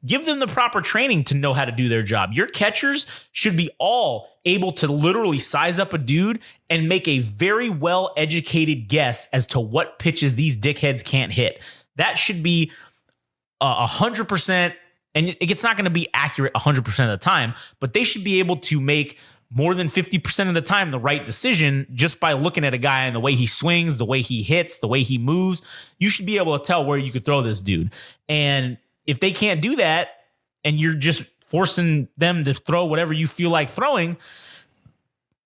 Give them the proper training to know how to do their job. Your catchers should be all able to literally size up a dude and make a very well-educated guess as to what pitches these dickheads can't hit. That should be 100%. And it's not going to be accurate 100% of the time, but they should be able to make more than 50% of the time the right decision just by looking at a guy and the way he swings, the way he hits, the way he moves. You should be able to tell where you could throw this dude. And if they can't do that and you're just forcing them to throw whatever you feel like throwing,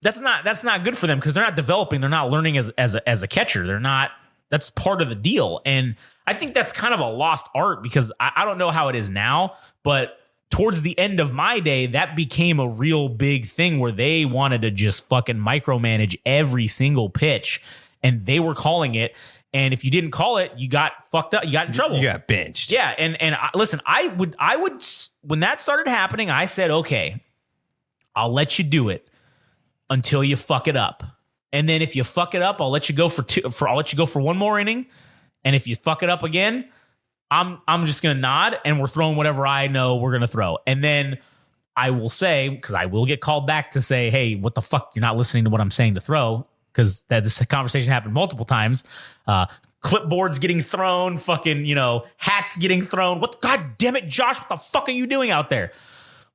that's not good for them, because they're not developing. They're not learning as a catcher. They're not. That's part of the deal. And I think that's kind of a lost art, because I don't know how it is now, but towards the end of my day, that became a real big thing where they wanted to just fucking micromanage every single pitch, and they were calling it. And if you didn't call it, you got fucked up. You got in trouble. You got benched. Yeah. And listen, I would, when that started happening, I said, okay, I'll let you do it until you fuck it up. And then if you fuck it up, I'll let you go I'll let you go for one more inning. And if you fuck it up again, I'm just going to nod and we're throwing whatever I know we're going to throw. And then I will say, because I will get called back to say, hey, what the fuck? You're not listening to what I'm saying to throw. Because this conversation happened multiple times. Clipboards getting thrown, fucking, hats getting thrown. God damn it, Josh, what the fuck are you doing out there?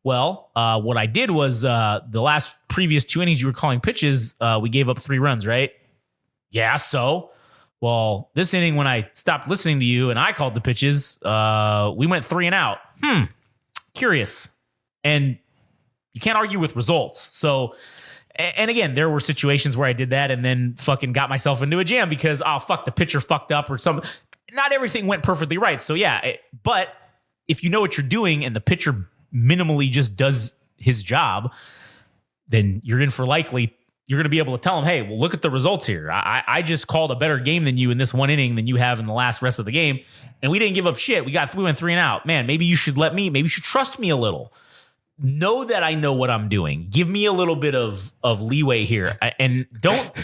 Well, what I did was the previous 2 innings you were calling pitches, we gave up 3 runs, right? Yeah, so... Well, this inning, when I stopped listening to you and I called the pitches, we went 3 and out. Curious. And you can't argue with results. So, and again, there were situations where I did that and then fucking got myself into a jam because, the pitcher fucked up or something. Not everything went perfectly right. So, yeah. But if you know what you're doing and the pitcher minimally just does his job, then you're in for likely. You're going to be able to tell him, hey, well, look at the results here. I just called a better game than you in this one inning than you have in the rest of the game. And we didn't give up shit. We went 3 and out. Man, maybe you should maybe you should trust me a little. Know that I know what I'm doing. Give me a little bit of leeway here. And don't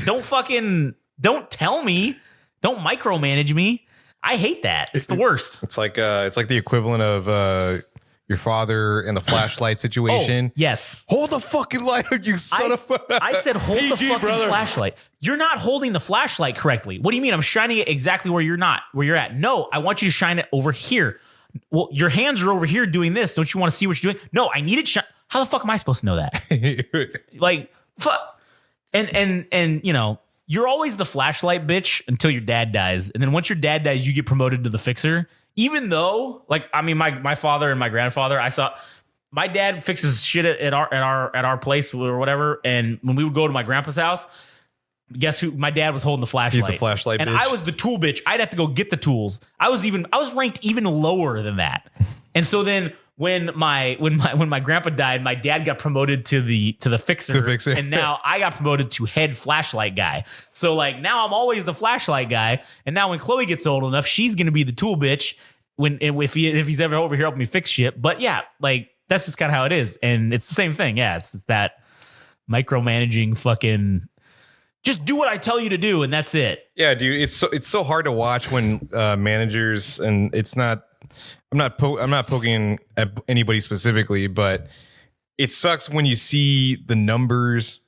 tell me. Don't micromanage me. I hate that. It's the worst. It's like the equivalent of your father in the flashlight situation. Oh, yes. Hold the fucking light up, you son of a... I said hold the fucking flashlight. You're not holding the flashlight correctly. What do you mean? I'm shining it exactly where you're at. No, I want you to shine it over here. Well, your hands are over here doing this. Don't you want to see what you're doing? No, I need it shine. How the fuck am I supposed to know that? Like, fuck. And you're always the flashlight bitch until your dad dies. And then once your dad dies, you get promoted to the fixer. Even though, my father and my grandfather, I saw my dad fixes shit at our place or whatever. And when we would go to my grandpa's house, guess who? My dad was holding the flashlight. He's a flashlight and bitch. I was the tool bitch. I'd have to go get the tools. I was ranked even lower than that. And so then when my grandpa died, my dad got promoted to the fixer. And now I got promoted to head flashlight guy. So now I'm always the flashlight guy. And now when Chloe gets old enough, she's gonna be the tool bitch if he's ever over here helping me fix shit. But yeah, that's just kind of how it is. And it's the same thing. Yeah, it's that micromanaging fucking just do what I tell you to do and that's it. Yeah, dude, it's so hard to watch when managers, and it's not. I'm not poking at anybody specifically, but it sucks when you see the numbers.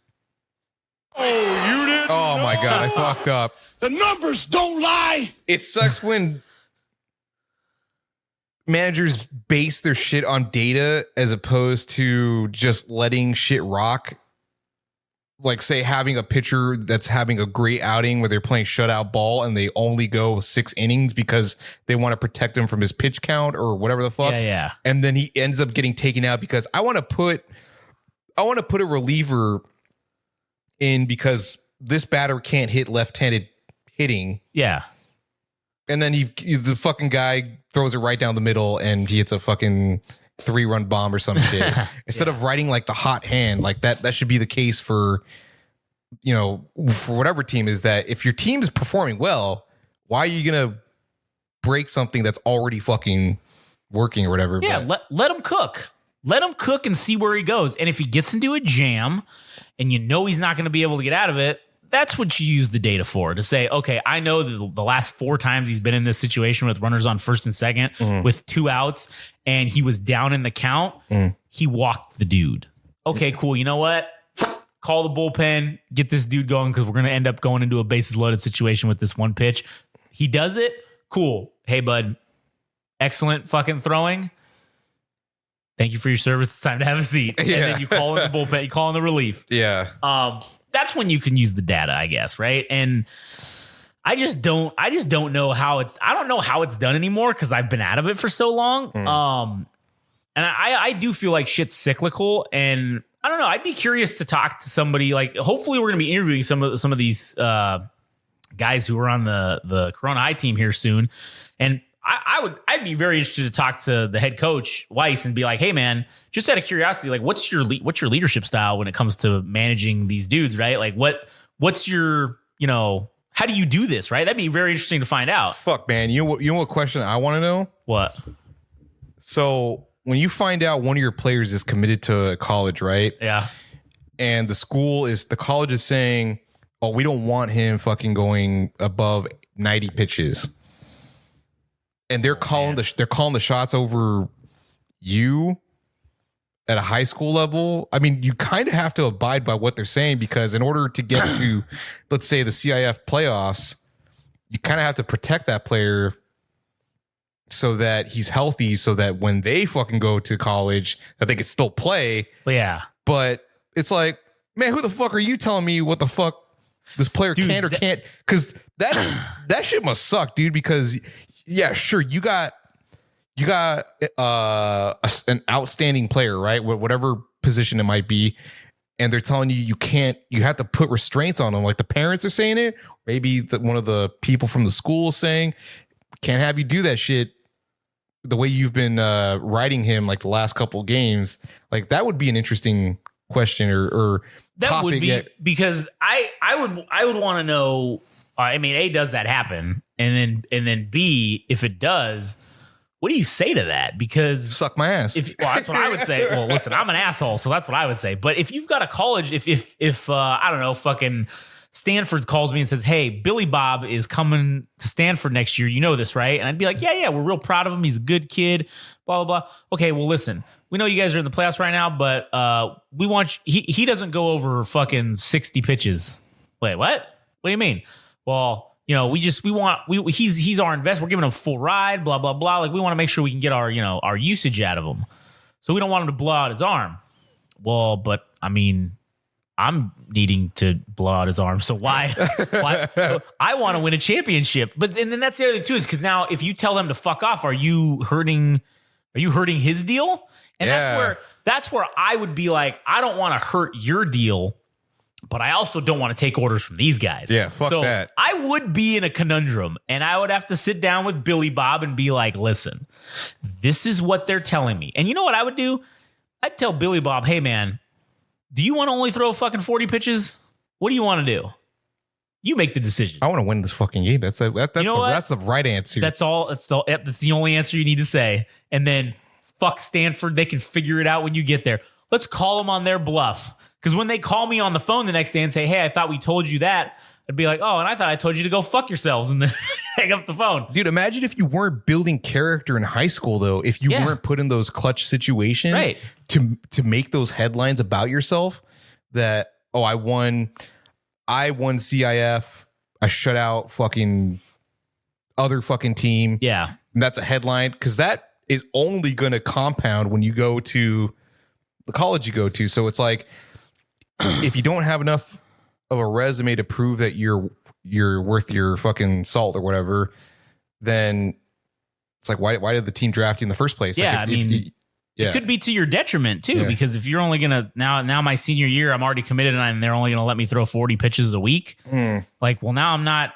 Oh, you didn't. Oh my God, I fucked up. The numbers don't lie. It sucks when managers base their shit on data as opposed to just letting shit rock. Like, say, having a pitcher that's having a great outing where they're playing shutout ball and they only go 6 innings because they want to protect him from his pitch count or whatever the fuck. Yeah. And then he ends up getting taken out because I want to put a reliever in because this batter can't hit left-handed hitting. Yeah. And then the fucking guy throws it right down the middle and he hits a fucking 3-run bomb or some shit. Instead of writing the hot hand, that should be the case for whatever team is that. If your team is performing well, why are you gonna break something that's already fucking working or whatever? Yeah, let him cook. Let him cook and see where he goes. And if he gets into a jam and he's not going to be able to get out of it, that's what you use the data for, to say, okay, I know the last 4 times he's been in this situation with runners on first and second with 2 outs and he was down in the count, he walked the dude. Okay, cool. You know what? Call the bullpen, get this dude going because we're going to end up going into a bases loaded situation with this one pitch. He does it. Cool. Hey, bud. Excellent fucking throwing. Thank you for your service. It's time to have a seat. And then you call in the bullpen, you call in the relief. Yeah. That's when you can use the data, I guess, right? And I just don't know how I don't know how it's done anymore because I've been out of it for so long. And I do feel like shit's cyclical, and I don't know. I'd be curious to talk to somebody. Hopefully we're going to be interviewing some of these guys who are on the Corona High team here soon. And I'd be very interested to talk to the head coach Weiss and be like, hey man, just out of curiosity, what's your leadership style when it comes to managing these dudes, right? What's your, how do you do this, right? That'd be very interesting to find out. Fuck, man. You know what question I want to know? What? So when you find out one of your players is committed to a college, right? Yeah. And the college is saying, oh, we don't want him fucking going above 90 pitches. And they're calling the shots over you at a high school level. I mean, you kind of have to abide by what they're saying, because in order to get to, let's say, the CIF playoffs, you kind of have to protect that player so that he's healthy, so that when they fucking go to college, that they can still play. Yeah. But it's like, man, who the fuck are you telling me what the fuck this player can or can't? Because that shit must suck, dude. Because yeah, sure, you got an outstanding player, right? Whatever position it might be, and they're telling you you have to put restraints on them. Like the parents are saying it, maybe one of the people from the school is saying, can't have you do that shit the way you've been riding him like the last couple of games. Like that would be an interesting question or that topic. Would be because I would want to know. I mean, A, does that happen, and then B, if it does, what do you say to that? Because suck my ass. That's what I would say. Well, listen, I'm an asshole, so that's what I would say. But if you've got a college, if I don't know, fucking Stanford calls me and says, hey, Billy Bob is coming to Stanford next year. You know this, right? And I'd be like, yeah, we're real proud of him. He's a good kid, blah, blah, blah. Okay, well, listen, we know you guys are in the playoffs right now, but we want he doesn't go over fucking 60 pitches. Wait, what? What do you mean? Well, you know, he's our invest. We're giving him a full ride, blah, blah, blah. Like we want to make sure we can get our usage out of him. So we don't want him to blow out his arm. Well, but I mean, I'm needing to blow out his arm. So why I want to win a championship. But and then that's the other thing too, is because now if you tell him to fuck off, are you hurting his deal? And that's where I would be like, I don't want to hurt your deal, but I also don't want to take orders from these guys. Yeah, fuck that. I would be in a conundrum, and I would have to sit down with Billy Bob and be like, listen, this is what they're telling me. And you know what I would do? I'd tell Billy Bob, hey, man, do you want to only throw fucking 40 pitches? What do you want to do? You make the decision. I want to win this fucking game. That's the right answer. That's all. That's the only answer you need to say. And then fuck Stanford. They can figure it out when you get there. Let's call them on their bluff. Because when they call me on the phone the next day and say, hey, I thought we told you that, I'd be like, oh, and I thought I told you to go fuck yourselves, and then hang up the phone. Dude, imagine if you weren't building character in high school, though, if you weren't put in those clutch situations to make those headlines about yourself that, oh, I won CIF, I shut out fucking other fucking team. Yeah. And that's a headline, because that is only going to compound when you go to the college you go to. So it's like, if you don't have enough of a resume to prove that you're worth your fucking salt or whatever, then it's like, why did the team draft you in the first place? Yeah, like it could be to your detriment too, because if you're only gonna now my senior year, I'm already committed, and they're only gonna let me throw 40 pitches a week. Like, well, now I'm not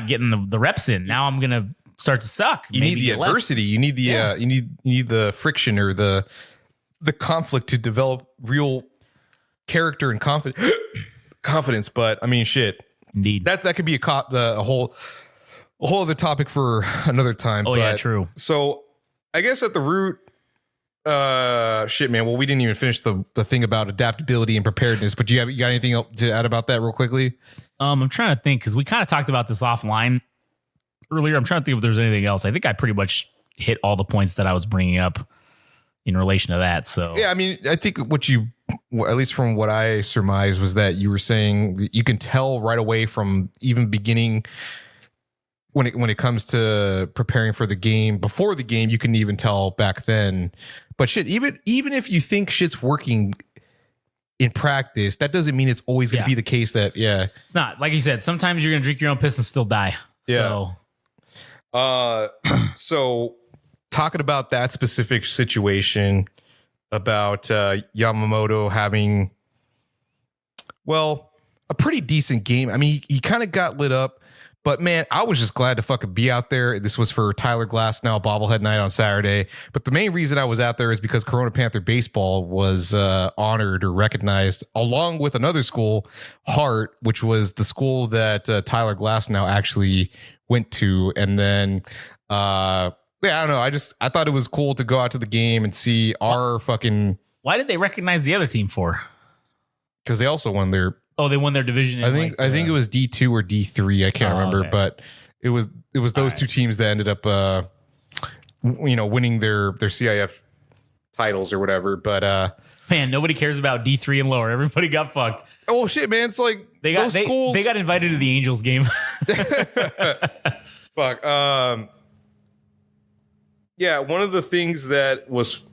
getting the reps in. Now I'm gonna start to suck. You need the adversity. You need the you need the friction or the conflict to develop real character and confidence. But I mean, shit, indeed, that could be a whole other topic for another time. Oh, yeah, true. So I guess at the root, shit, man. Well, we didn't even finish the thing about adaptability and preparedness. But you got anything else to add about that real quickly? I'm trying to think, because we kind of talked about this offline earlier. I'm trying to think if there's anything else. I think I pretty much hit all the points that I was bringing up in relation to that. So yeah, I mean, I think at least from what I surmised, was that you were saying you can tell right away from even beginning when it comes to preparing for the game. Before the game, you can even tell back then. But shit, even if you think shit's working in practice, that doesn't mean it's always going to be the case that, it's not. Like you said, sometimes you're going to drink your own piss and still die. Yeah. So talking about that specific situation about Yamamoto having, well, a pretty decent game. I mean, he kind of got lit up, But man, I was just glad to fucking be out there. This was for Tyler Glasnow bobblehead night on Saturday. But the main reason I was out there is because Corona Panther baseball was honored or recognized along with another school, Hart, which was the school that Tyler Glasnow actually went to. And then, I don't know. I thought it was cool to go out to the game and see our fucking. Why did they recognize the other team for? Because they also won their. Oh, they won their division. I think it was D2 or D3. I can't remember, okay. But it was those two teams that ended up, winning their CIF titles or whatever. But man, nobody cares about D3 and lower. Everybody got fucked. Oh shit, man! It's like they got invited to the Angels game. Fuck. Yeah, one of the things that was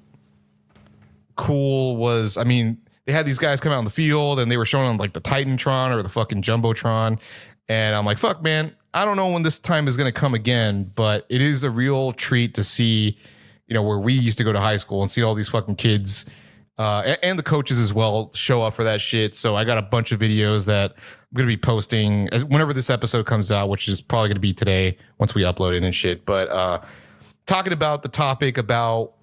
cool was, I mean, they had these guys come out on the field and they were showing on like the Titantron or the fucking Jumbotron. And I'm like, fuck, man, I don't know when this time is going to come again, but it is a real treat to see, where we used to go to high school and see all these fucking kids and the coaches as well show up for that shit. So I got a bunch of videos that I'm going to be posting whenever this episode comes out, which is probably going to be today once we upload it and shit. But talking about the topic about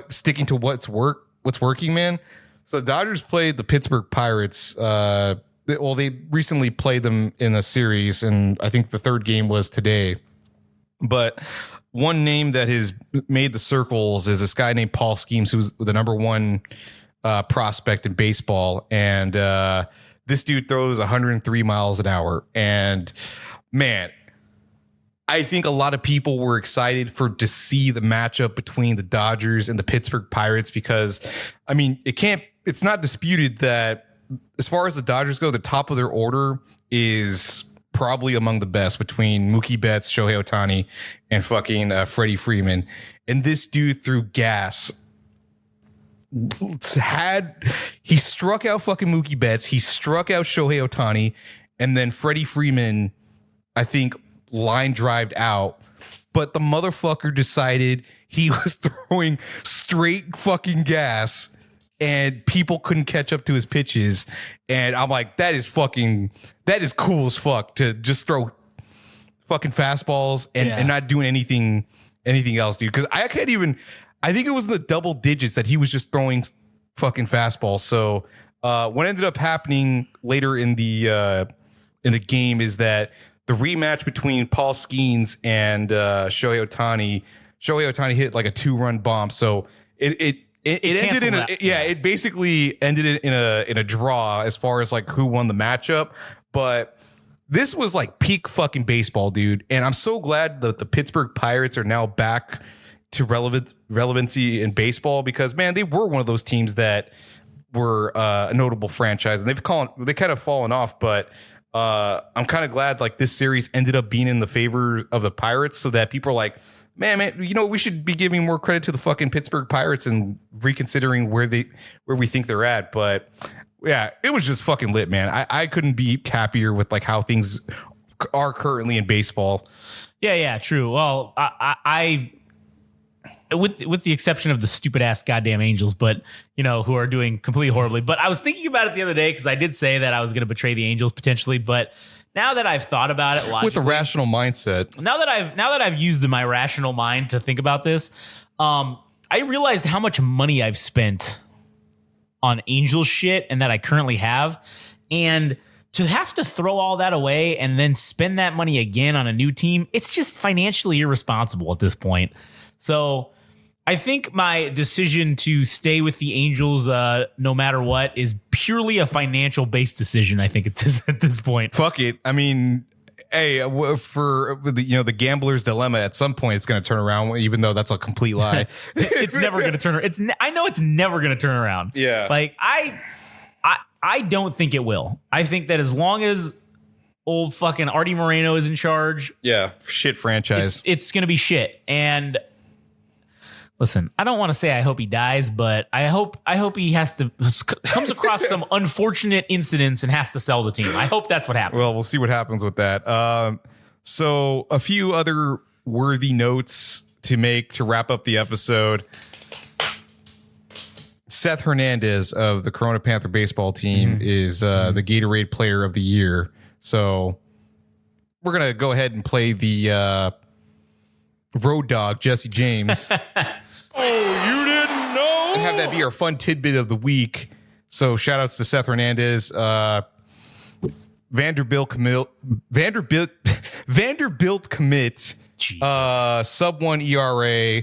sticking to what's working, man. So the Dodgers played the Pittsburgh Pirates. They recently played them in a series, and I think the third game was today. But one name that has made the circles is this guy named Paul Skeens, who's the number one prospect in baseball. And this dude throws 103 miles an hour. And man, I think a lot of people were excited to see the matchup between the Dodgers and the Pittsburgh Pirates because, I mean, it's not disputed that as far as the Dodgers go, the top of their order is probably among the best between Mookie Betts, Shohei Ohtani, and fucking Freddie Freeman. And this dude threw gas. He struck out fucking Mookie Betts. He struck out Shohei Ohtani. And then Freddie Freeman, I think, line drived out. But the motherfucker decided he was throwing straight fucking gas. And people couldn't catch up to his pitches. And I'm like, that is cool as fuck to just throw fucking fastballs and not doing anything else, dude. Because I think it was in the double digits that he was just throwing fucking fastballs. So what ended up happening later in the game is that the rematch between Paul Skeens and Shohei Ohtani hit like a 2-run bomb. So it ended in it basically ended in a draw as far as like who won the matchup. But this was like peak fucking baseball, dude. And I'm so glad that the Pittsburgh Pirates are now back to relevancy in baseball because, man, they were one of those teams that were a notable franchise and they kind of fallen off. But I'm kind of glad like this series ended up being in the favor of the Pirates so that people are like, man, we should be giving more credit to the fucking Pittsburgh Pirates and reconsidering where we think they're at. But yeah, it was just fucking lit, man. I couldn't be happier with like how things are currently in baseball. Yeah, true. Well, I with the exception of the stupid ass goddamn Angels, but who are doing completely horribly. But I was thinking about it the other day because I did say that I was going to betray the Angels potentially, but now that I've thought about it logically, with a rational mindset, now that I've used my rational mind to think about this, I realized how much money I've spent on Angel shit and that I currently have, and to have to throw all that away and then spend that money again on a new team, it's just financially irresponsible at this point. So I think my decision to stay with the Angels, no matter what, is purely a financial based decision. I think at this point. Fuck it. I mean, hey, for the gambler's dilemma, at some point it's going to turn around, even though that's a complete lie. It's never going to turn. I know it's never going to turn around. Yeah. Like I don't think it will. I think that as long as old fucking Artie Moreno is in charge, shit franchise, it's going to be shit. And listen, I don't want to say I hope he dies, but I hope he comes across some unfortunate incidents and has to sell the team. I hope that's what happens. Well, we'll see what happens with that. So a few other worthy notes to make to wrap up the episode. Seth Hernandez of the Corona Panther baseball team is the Gatorade Player of the Year. So we're gonna go ahead and play the road dog Jesse James. Oh, you didn't know? And have that be our fun tidbit of the week. So shout outs to Seth Hernandez, Vanderbilt commit, sub 1 ERA,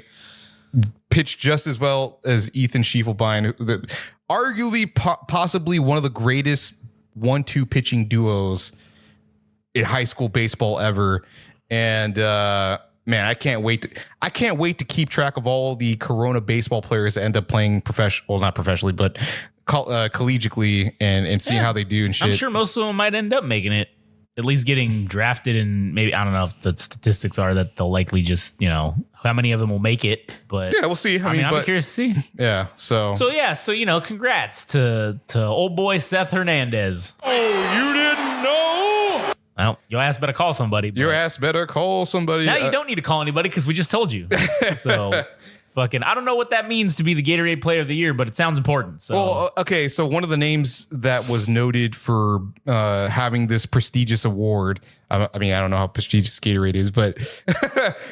pitched just as well as Ethan Schiefelbein, arguably possibly one of the greatest 1-2 pitching duos in high school baseball ever. And man, I can't wait to keep track of all the Corona baseball players that end up playing not professionally, but collegiately and seeing how they do and shit. I'm sure most of them might end up making it, at least getting drafted, and maybe, I don't know if the statistics are that they'll likely just, how many of them will make it, but yeah, we'll see. I mean, I'm curious to see. Yeah. So congrats to old boy Seth Hernandez. Oh, you didn't know? Well, your ass better call somebody. Your ass better call somebody. Now you don't need to call anybody because we just told you. So fucking, I don't know what that means to be the Gatorade Player of the Year, but it sounds important. So. Well, okay. So one of the names that was noted for having this prestigious award, I mean, I don't know how prestigious Gatorade is, but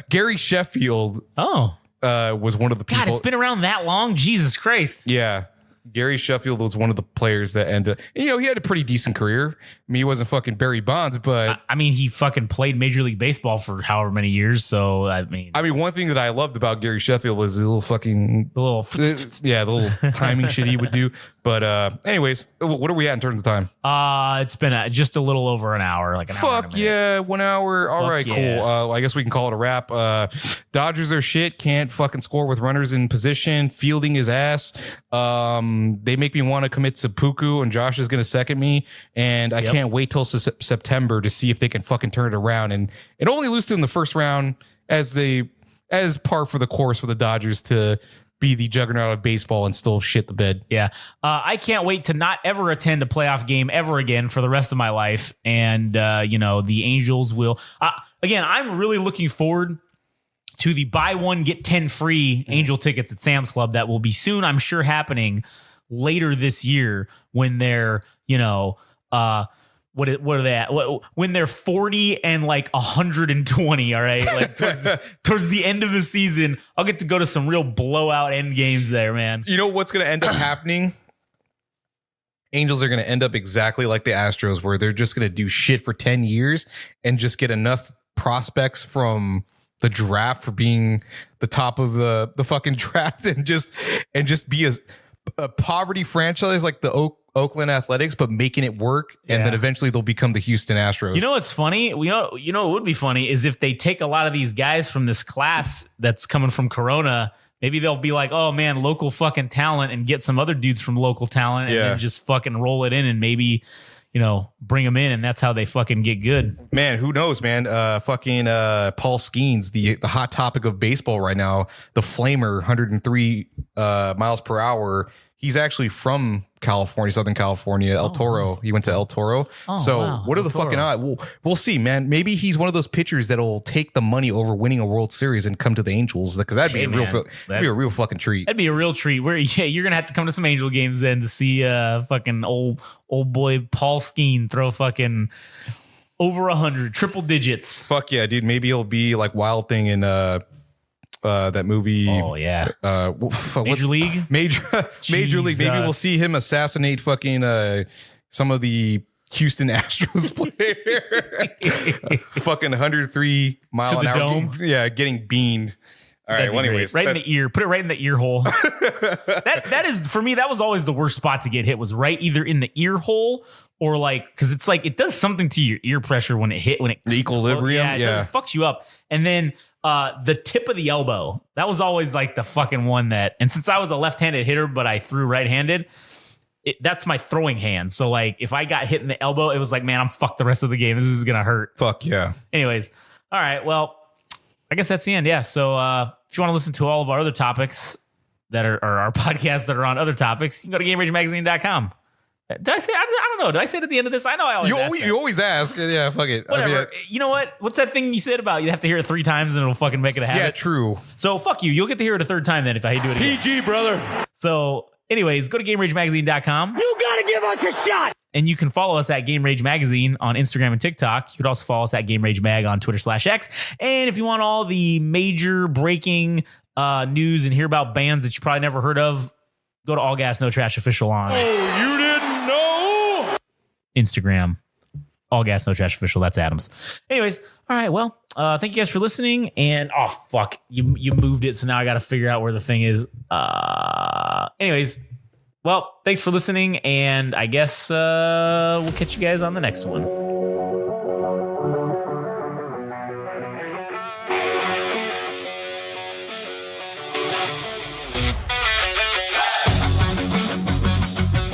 Gary Sheffield was one of the people. God, it's been around that long? Jesus Christ. Yeah. Gary Sheffield was one of the players that ended. He had a pretty decent career. I mean, he wasn't fucking Barry Bonds, but I mean, he fucking played Major League Baseball for however many years. So I mean, one thing that I loved about Gary Sheffield was the little timing shit he would do. But anyways, what are we at in terms of time? It's been just a little over an hour, like an hour. Fuck yeah, 1 hour. All right, yeah. Cool. I guess we can call it a wrap. Dodgers are shit. Can't fucking score with runners in position. Fielding his ass. They make me want to commit seppuku, and Josh is going to second me. And I can't wait till September to see if they can fucking turn it around. And it only lose to in the first round as par for the course for the Dodgers to be the juggernaut of baseball and still shit the bed. Yeah. I can't wait to not ever attend a playoff game ever again for the rest of my life. And, the Angels will. Again, I'm really looking forward to the buy one, get 10 free Angel tickets at Sam's Club that will be soon, I'm sure, happening later this year when they're, what are they at? When they're 40 and like 120, all right? Like towards the end of the season, I'll get to go to some real blowout end games there, man. You know what's going to end up happening? Angels are going to end up exactly like the Astros, where they're just going to do shit for 10 years and just get enough prospects from the draft for being the top of the fucking draft and just be a poverty franchise like the Oakland Athletics, but making it work, and then eventually they'll become the Houston Astros. You know what's funny? What would be funny is if they take a lot of these guys from this class that's coming from Corona. Maybe they'll be like, oh man, local fucking talent, and get some other dudes from local talent, and then just fucking roll it in, and maybe bring them in, and that's how they fucking get good. Man, who knows, man? Fucking Paul Skeens, the hot topic of baseball right now, the flamer, 103 miles per hour. He's actually from California, Southern California, El Toro. He went to El Toro. What are the fucking odds? We'll see, man. Maybe he's one of those pitchers that'll take the money over winning a World Series and come to the Angels, because that'd be a real fucking treat. That'd be a real treat. You're gonna have to come to some Angel games then to see fucking old boy Paul Skeen throw fucking over 100 triple digits. Fuck yeah, dude. Maybe he'll be like Wild Thing in that movie. Oh yeah. Major League. Major League. Maybe we'll see him assassinate fucking some of the Houston Astros player. Fucking 103 mile an hour. Dome. Yeah, getting beaned. All right. Well, anyways, right in the ear. Put it right in the ear hole. that is, for me, that was always the worst spot to get hit, was right either in the ear hole or like, because it's like it does something to your ear pressure when it the equilibrium. It fucks you up. And then the tip of the elbow, that was always like the fucking one that, and since I was a left-handed hitter but I threw right-handed, that's my throwing hand. So like if I got hit in the elbow, it was like, man, I'm fucked the rest of the game. This is gonna hurt. Fuck yeah. Anyways, all right, well, I guess that's the end. Yeah. So if you want to listen to all of our other topics that are our podcasts that are on other topics, you can go to GameRageMagazine.com. Did I say? I don't know. Did I say it at the end of this? I know I always you always ask. Yeah, fuck it. Whatever. I mean, you know what? What's that thing you said about you have to hear it 3 times and it'll fucking make it a habit? Yeah, true. So fuck you. You'll get to hear it a 3rd time then if I do it again. PG, brother. So anyways, go to GameRageMagazine.com. You gotta give us a shot. And you can follow us at Game Rage Magazine on Instagram and TikTok. You could also follow us at Game Rage Mag on Twitter/X. And if you want all the major breaking news and hear about bands that you probably never heard of, go to All Gas No Trash Official on Oh, you didn't know? Instagram. All Gas No Trash Official. That's Adams. Anyways, all right. Well, thank you guys for listening. And oh fuck, you moved it, so now I got to figure out where the thing is. Anyways, well, thanks for listening, and I guess we'll catch you guys on the next one.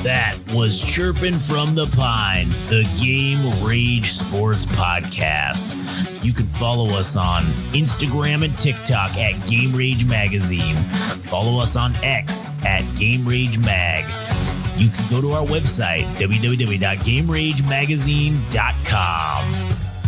That was Chirpin' from the Pine, the Game Rage Sports Podcast. You can follow us on Instagram and TikTok at Game Rage Magazine. Follow us on X at Game Rage Mag. You can go to our website, www.gameragemagazine.com.